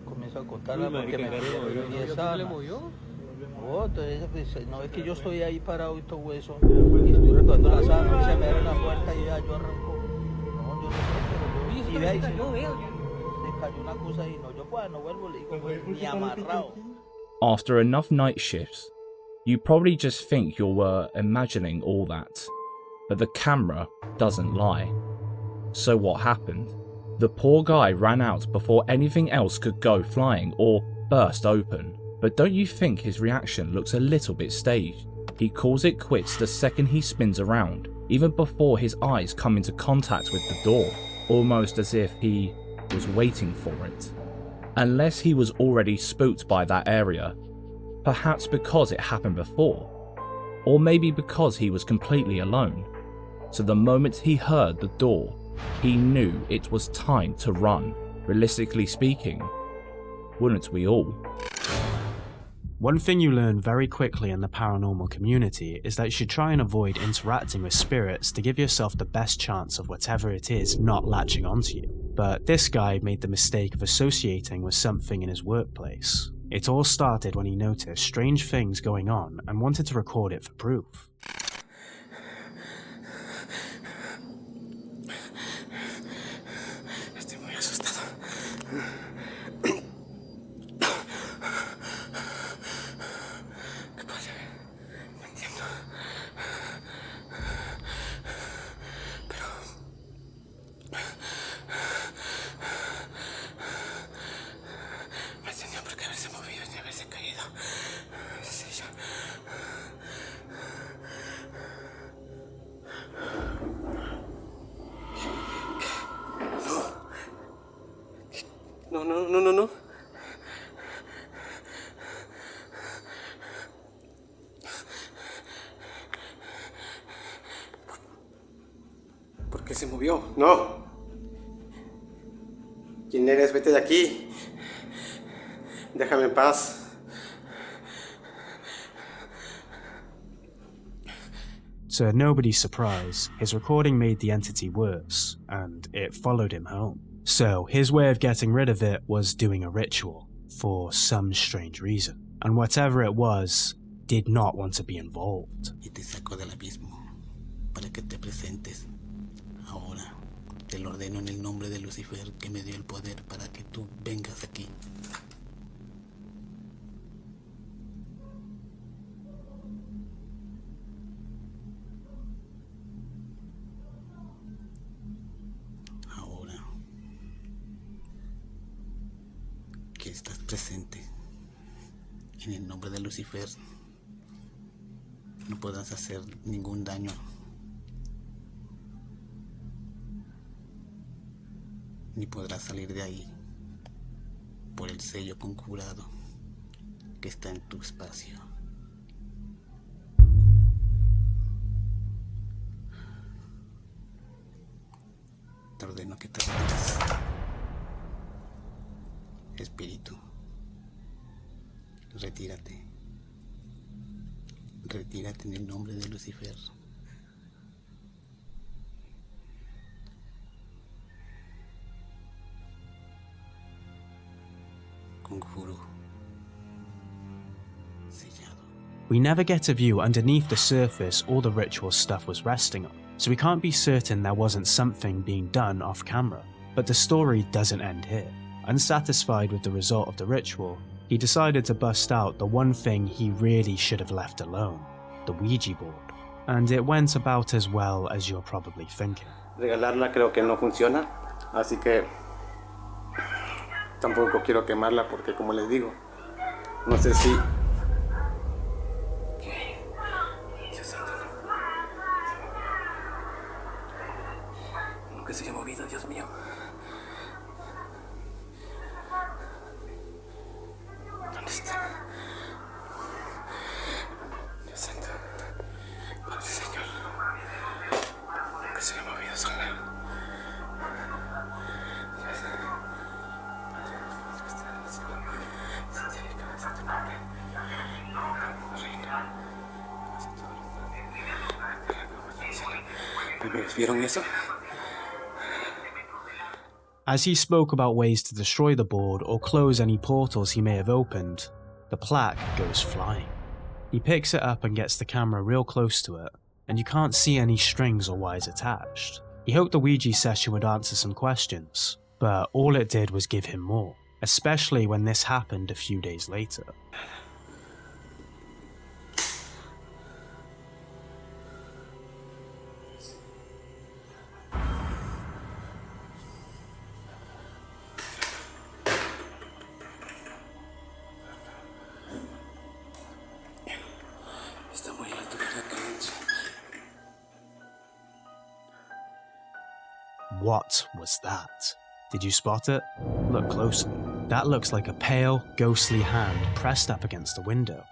S20: comienzo a contarlas porque me quedé 10 sábanas. Oh, entonces, pues, no es que yo estoy ahí parado y todo eso, y estoy recogiendo las sábanas, se me abre la puerta y ya yo arranco. No, yo no sé, pero yo vi, y de ahí, yo veo. cayó una cosa y no, yo pues no vuelvo, le digo, pues, ni amarrado.
S1: After enough night shifts, you probably just think you were imagining all that, but the camera doesn't lie. So what happened? The poor guy ran out before anything else could go flying or burst open, but don't you think his reaction looks a little bit staged? He calls it quits the second he spins around, even before his eyes come into contact with the door, almost as if he was waiting for it. Unless he was already spooked by that area, perhaps because it happened before, or maybe because he was completely alone. So the moment he heard the door, he knew it was time to run. Realistically speaking, wouldn't we all?
S2: One thing you learn very quickly in the paranormal community is that you should try and avoid interacting with spirits to give yourself the best chance of whatever it is not latching onto you. But this guy made the mistake of associating with something in his workplace. It all started when he noticed strange things going on and wanted to record it for proof.
S6: No. ¿Por qué se movió? No. ¿Quién eres? Vete de aquí. Déjame en paz.
S2: To nobody's surprise, his recording made the entity worse, and it followed him home. So his way of getting rid of it was doing a ritual, for some strange reason. And whatever it was, did not want to be involved.
S17: Y te saco del abismo para que te presentes. Ahora te lo ordeno en el nombre de Lucifer que me dio el poder para que tú vengas aquí. Que estás presente en el nombre de Lucifer, no podrás hacer ningún daño, ni podrás salir de ahí por el sello conjurado que está en tu espacio. Te ordeno que te retires. Espíritu, retírate. Retírate en el nombre de Lucifer. Conjuro. Sellado.
S2: We never get a view underneath the surface all the ritual stuff was resting on, so we can't be certain there wasn't something being done off camera. But the story doesn't end here. Unsatisfied with the result of the ritual, he decided to bust out the one thing he really should have left alone, the Ouija board. And it went about as well as you're probably thinking.
S6: Regalarla creo que no funciona, así que tampoco quiero quemarla porque, como les digo, no sé si... Nunca se haya movido, Dios mío. ¿Dónde está? Dios santo. Padre Señor. Nunca se haya movido sola. ¿Vieron eso?
S2: As he spoke about ways to destroy the board or close any portals he may have opened, the plaque goes flying. He picks it up and gets the camera real close to it, and you can't see any strings or wires attached. He hoped the Ouija session would answer some questions, but all it did was give him more, especially when this happened a few days later. What was that? Did you spot it? Look closely. That looks like a pale, ghostly hand pressed up against the window.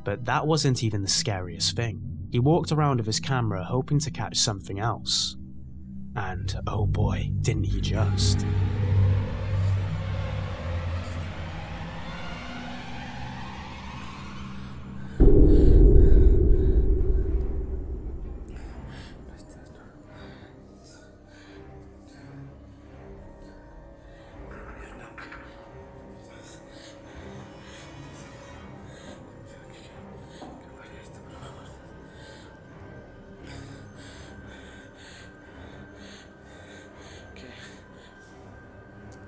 S2: But that wasn't even the scariest thing. He walked around with his camera hoping to catch something else. And oh boy, didn't he just.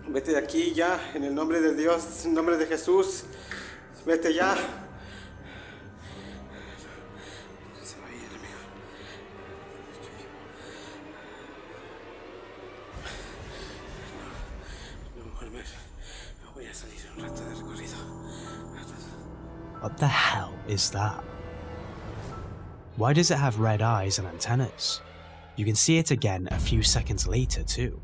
S6: Vete de aquí ya, en el nombre de Dios, en el nombre de Jesús. Vete ya. Se va a ir, amigo. No, me voy a salir un rato de recorrido.
S2: What the hell is that? Why does it have red eyes and antennas? You can see it again a few seconds later too.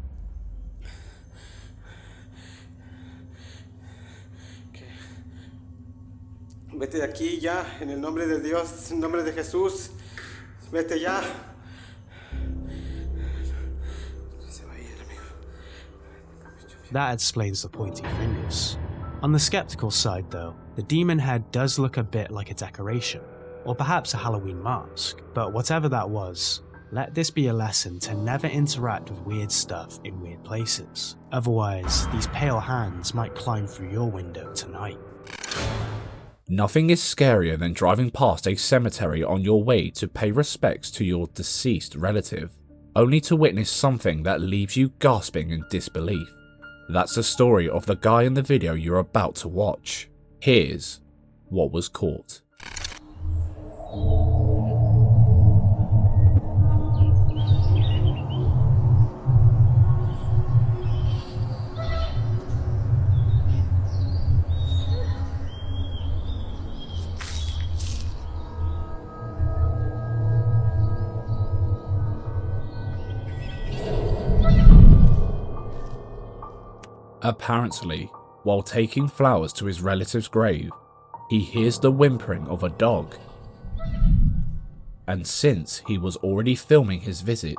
S6: Vete de aquí ya, en el nombre de Dios, en el nombre de Jesús. Vete ya. Se va a ir, amigo.
S2: That explains the pointy fingers. On the skeptical side though, the demon head does look a bit like a decoration, or perhaps a Halloween mask, but whatever that was, let this be a lesson to never interact with weird stuff in weird places. Otherwise, these pale hands might climb through your window tonight.
S1: Nothing is scarier than driving past a cemetery on your way to pay respects to your deceased relative, only to witness something that leaves you gasping in disbelief. That's the story of the guy in the video you're about to watch. Here's what was caught. Apparently, while taking flowers to his relative's grave, he hears the whimpering of a dog. And since he was already filming his visit,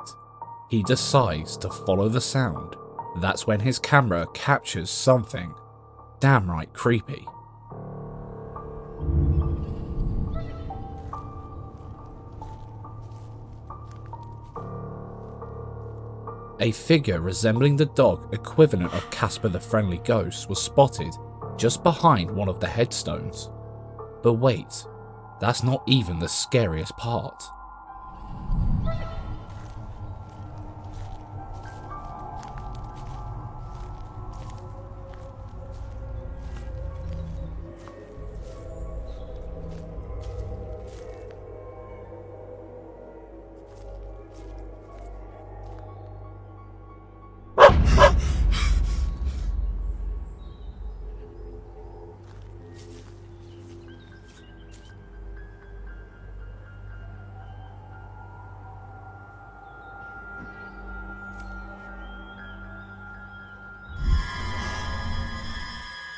S1: he decides to follow the sound. That's when his camera captures something downright creepy. A figure resembling the dog equivalent of Casper the Friendly Ghost was spotted just behind one of the headstones. But wait, that's not even the scariest part.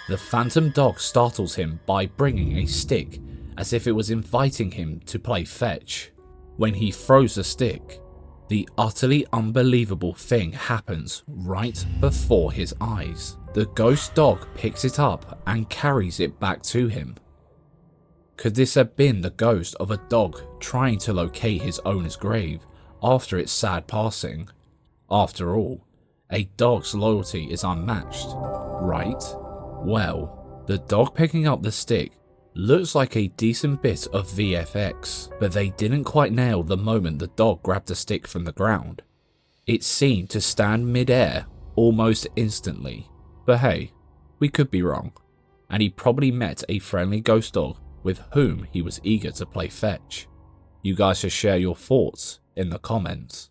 S1: The phantom dog startles him by bringing a stick as if it was inviting him to play fetch. When he throws the stick, the utterly unbelievable thing happens right before his eyes. The ghost dog picks it up and carries it back to him. Could this have been the ghost of a dog trying to locate his owner's grave after its sad passing? After all, a dog's loyalty is unmatched, right? Well, the dog picking up the stick Looks like a decent bit of VFX, but they didn't quite nail the moment the dog grabbed a stick from the ground. It seemed to stand mid-air almost instantly, but hey, we could be wrong, and he probably met a friendly ghost dog with whom he was eager to play fetch. You guys should share your thoughts in the comments.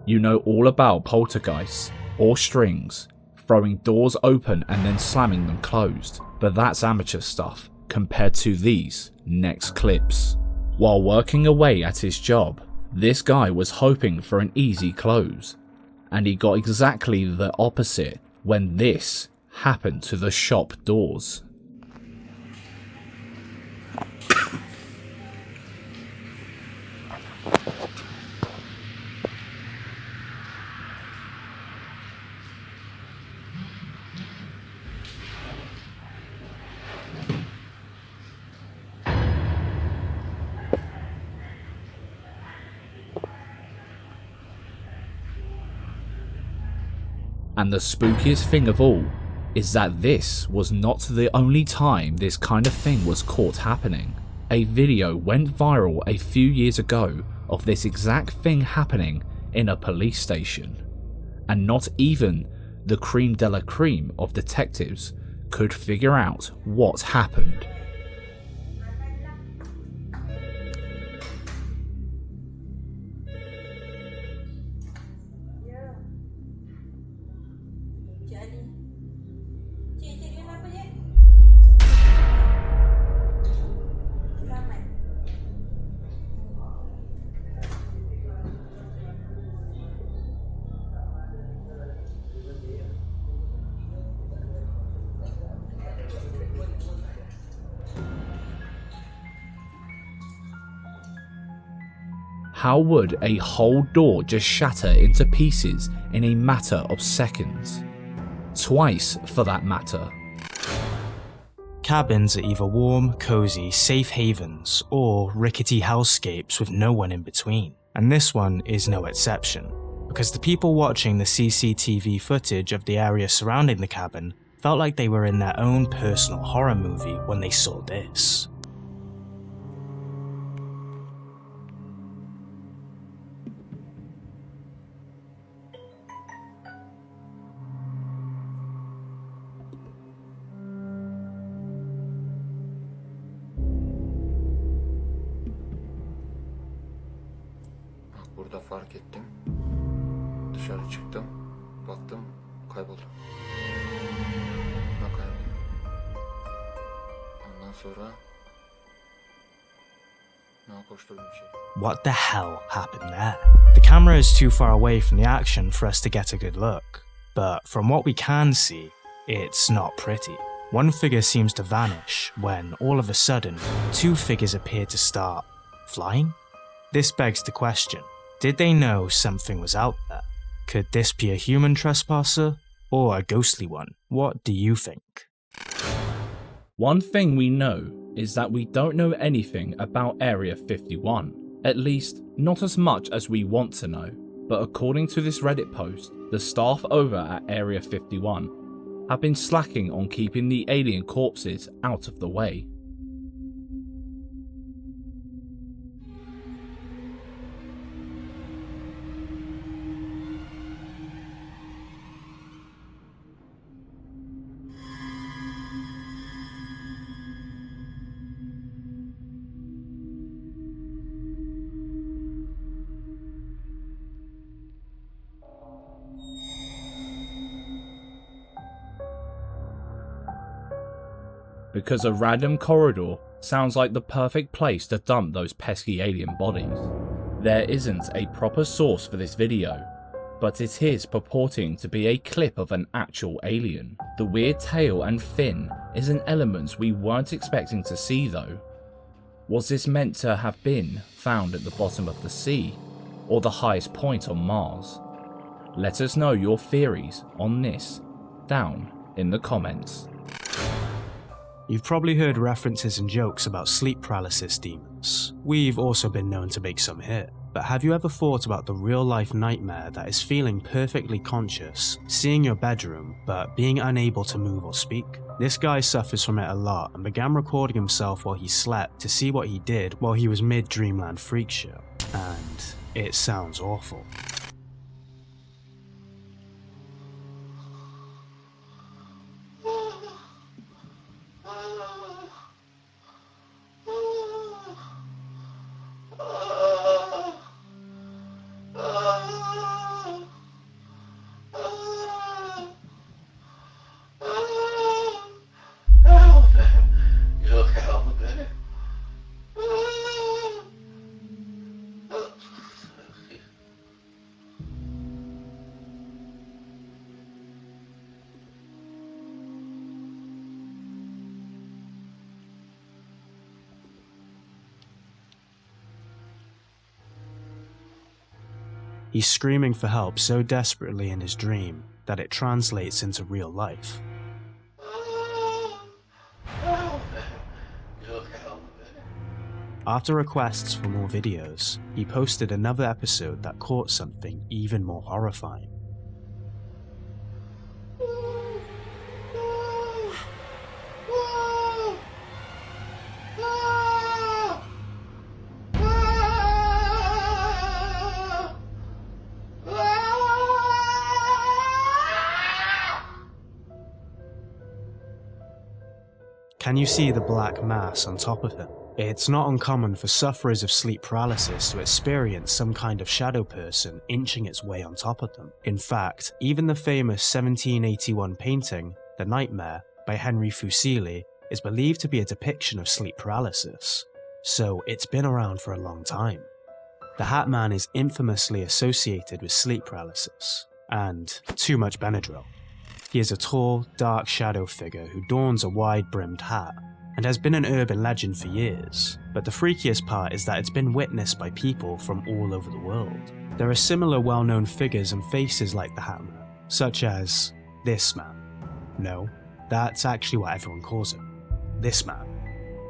S1: You know all about poltergeists or strings, throwing doors open and then slamming them closed, but that's amateur stuff compared to these next clips. While working away at his job, this guy was hoping for an easy close, and he got exactly the opposite when this happened to the shop doors. And the spookiest thing of all is that this was not the only time this kind of thing was caught happening. A video went viral a few years ago of this exact thing happening in a police station, and not even the creme de la creme of detectives could figure out what happened. How would a whole door just shatter into pieces in a matter of seconds? Twice, for that matter.
S2: Cabins are either warm, cozy, safe havens, or rickety hellscapes with no one in between. And this one is no exception, because the people watching the CCTV footage of the area surrounding the cabin felt like they were in their own personal horror movie when they saw this.
S21: Burada fark ettim. Dışarı çıktım. Baktım kayboldu. Burada kayboldu. Ondan sonra koşturdum bir şey.
S2: What the hell happened there? The camera is too far away from the action for us to get a good look, but from what we can see, it's not pretty. One figure seems to vanish when, all of a sudden, two figures appear to start flying? This begs the question, did they know something was out there? Could this be a human trespasser or a ghostly one? What do you think?
S1: One thing we know is that we don't know anything about Area 51, at least not as much as we want to know, but according to this Reddit post, the staff over at Area 51 have been slacking on keeping the alien corpses out of the way. Because a random corridor sounds like the perfect place to dump those pesky alien bodies. There isn't a proper source for this video, but it is purporting to be a clip of an actual alien. The weird tail and fin is an element we weren't expecting to see though. Was this meant to have been found at the bottom of the sea, or the highest point on Mars? Let us know your theories on this down in the comments.
S2: You've probably heard references and jokes about sleep paralysis demons. We've also been known to make some here. But have you ever thought about the real-life nightmare that is feeling perfectly conscious, seeing your bedroom, but being unable to move or speak? This guy suffers from it a lot and began recording himself while he slept to see what he did while he was mid-Dreamland freak show. And it sounds awful. He's screaming for help so desperately in his dream that it translates into real life. After requests for more videos, he posted another episode that caught something even more horrifying. Can you see the black mass on top of him? It's not uncommon for sufferers of sleep paralysis to experience some kind of shadow person inching its way on top of them. In fact, even the famous 1781 painting, The Nightmare, by Henry Fuseli, is believed to be a depiction of sleep paralysis. So it's been around for a long time. The Hat Man is infamously associated with sleep paralysis and too much Benadryl. He is a tall, dark shadow figure who dons a wide-brimmed hat, and has been an urban legend for years, but the freakiest part is that it's been witnessed by people from all over the world. There are similar well-known figures and faces like the Hat Man, such as this man. No, that's actually what everyone calls him. This man.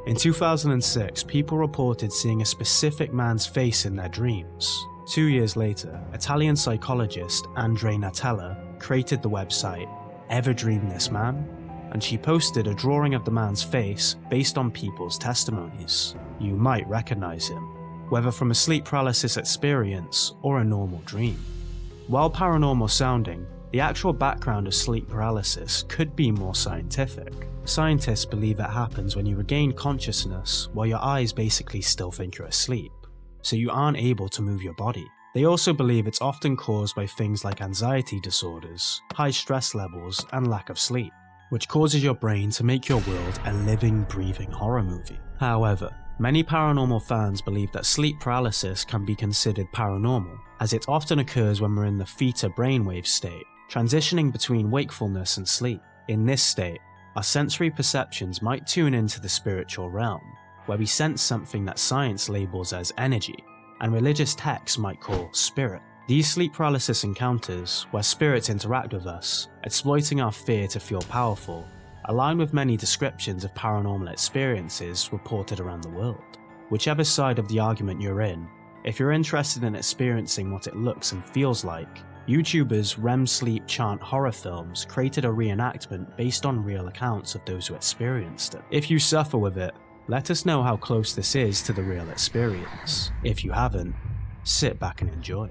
S2: In 2006, people reported seeing a specific man's face in their dreams. 2 years later, Italian psychologist Andrea Natella created the website Ever Dream This Man? And she posted a drawing of the man's face based on people's testimonies. You might recognize him, whether from a sleep paralysis experience or a normal dream. While paranormal sounding, the actual background of sleep paralysis could be more scientific. Scientists believe it happens when you regain consciousness while your eyes basically still think you're asleep, so you aren't able to move your body. They also believe it's often caused by things like anxiety disorders, high stress levels, and lack of sleep, which causes your brain to make your world a living, breathing horror movie. However, many paranormal fans believe that sleep paralysis can be considered paranormal, as it often occurs when we're in the theta brainwave state, transitioning between wakefulness and sleep. In this state, our sensory perceptions might tune into the spiritual realm, where we sense something that science labels as energy, and religious texts might call spirit. These sleep paralysis encounters, where spirits interact with us, exploiting our fear to feel powerful, align with many descriptions of paranormal experiences reported around the world. Whichever side of the argument you're in, if you're interested in experiencing what it looks and feels like, YouTubers REM Sleep Chant horror films created a reenactment based on real accounts of those who experienced it. If you suffer with it, let us know how close this is to the real experience. If you haven't, sit back and enjoy.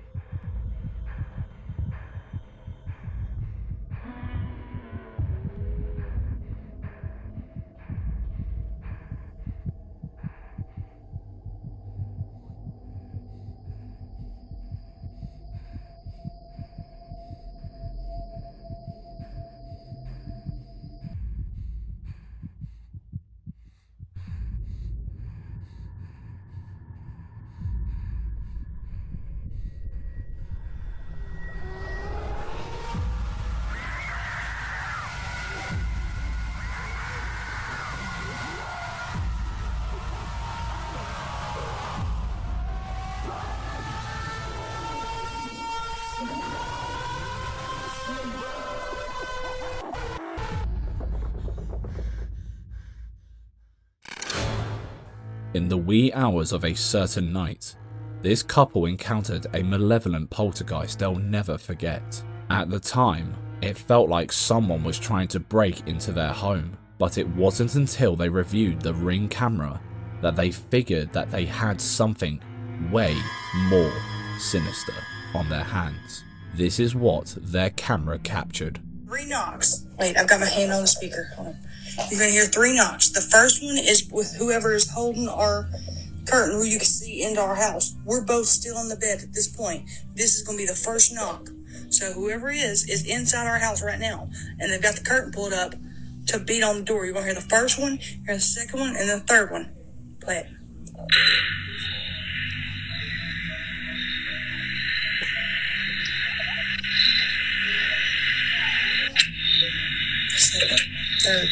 S1: In the wee hours of a certain night, This couple encountered a malevolent poltergeist they'll never forget. At the time, it felt like someone was trying to break into their home, but it wasn't until they reviewed the Ring camera that they figured that they had something way more sinister on their hands. This is what their camera captured.
S3: 3 knocks. Wait, I've got my hand on the speaker. Hold on. You're going to hear 3 knocks. The first one is with whoever is holding our curtain where you can see into our house. We're both still in the bed at this point. This is going to be the first knock. So whoever is inside our house right now. And they've got the curtain pulled up to beat on the door. You're going to hear the first one, hear the second one, and the third one. Play it. Second, third.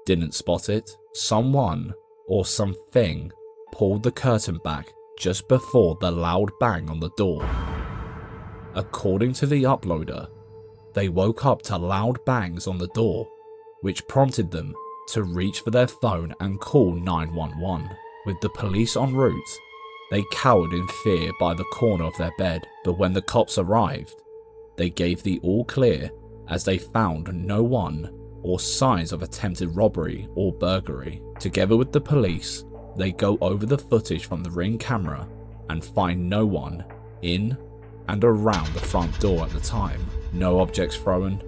S1: Didn't spot it? Someone or something pulled the curtain back just before the loud bang on the door. According to the uploader, they woke up to loud bangs on the door, which prompted them to reach for their phone and call 911. With the police en route, they cowered in fear by the corner of their bed, but when the cops arrived, they gave the all clear as they found no one or signs of attempted robbery or burglary. Together with the police, they go over the footage from the Ring camera and find no one in and around the front door at the time. No objects thrown,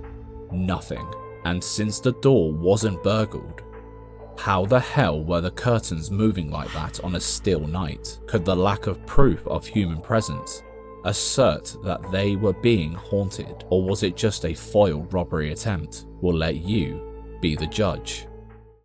S1: nothing. And since the door wasn't burgled, how the hell were the curtains moving like that on a still night? Could the lack of proof of human presence assert that they were being haunted, or was it just a foiled robbery attempt? We'll let you be the judge.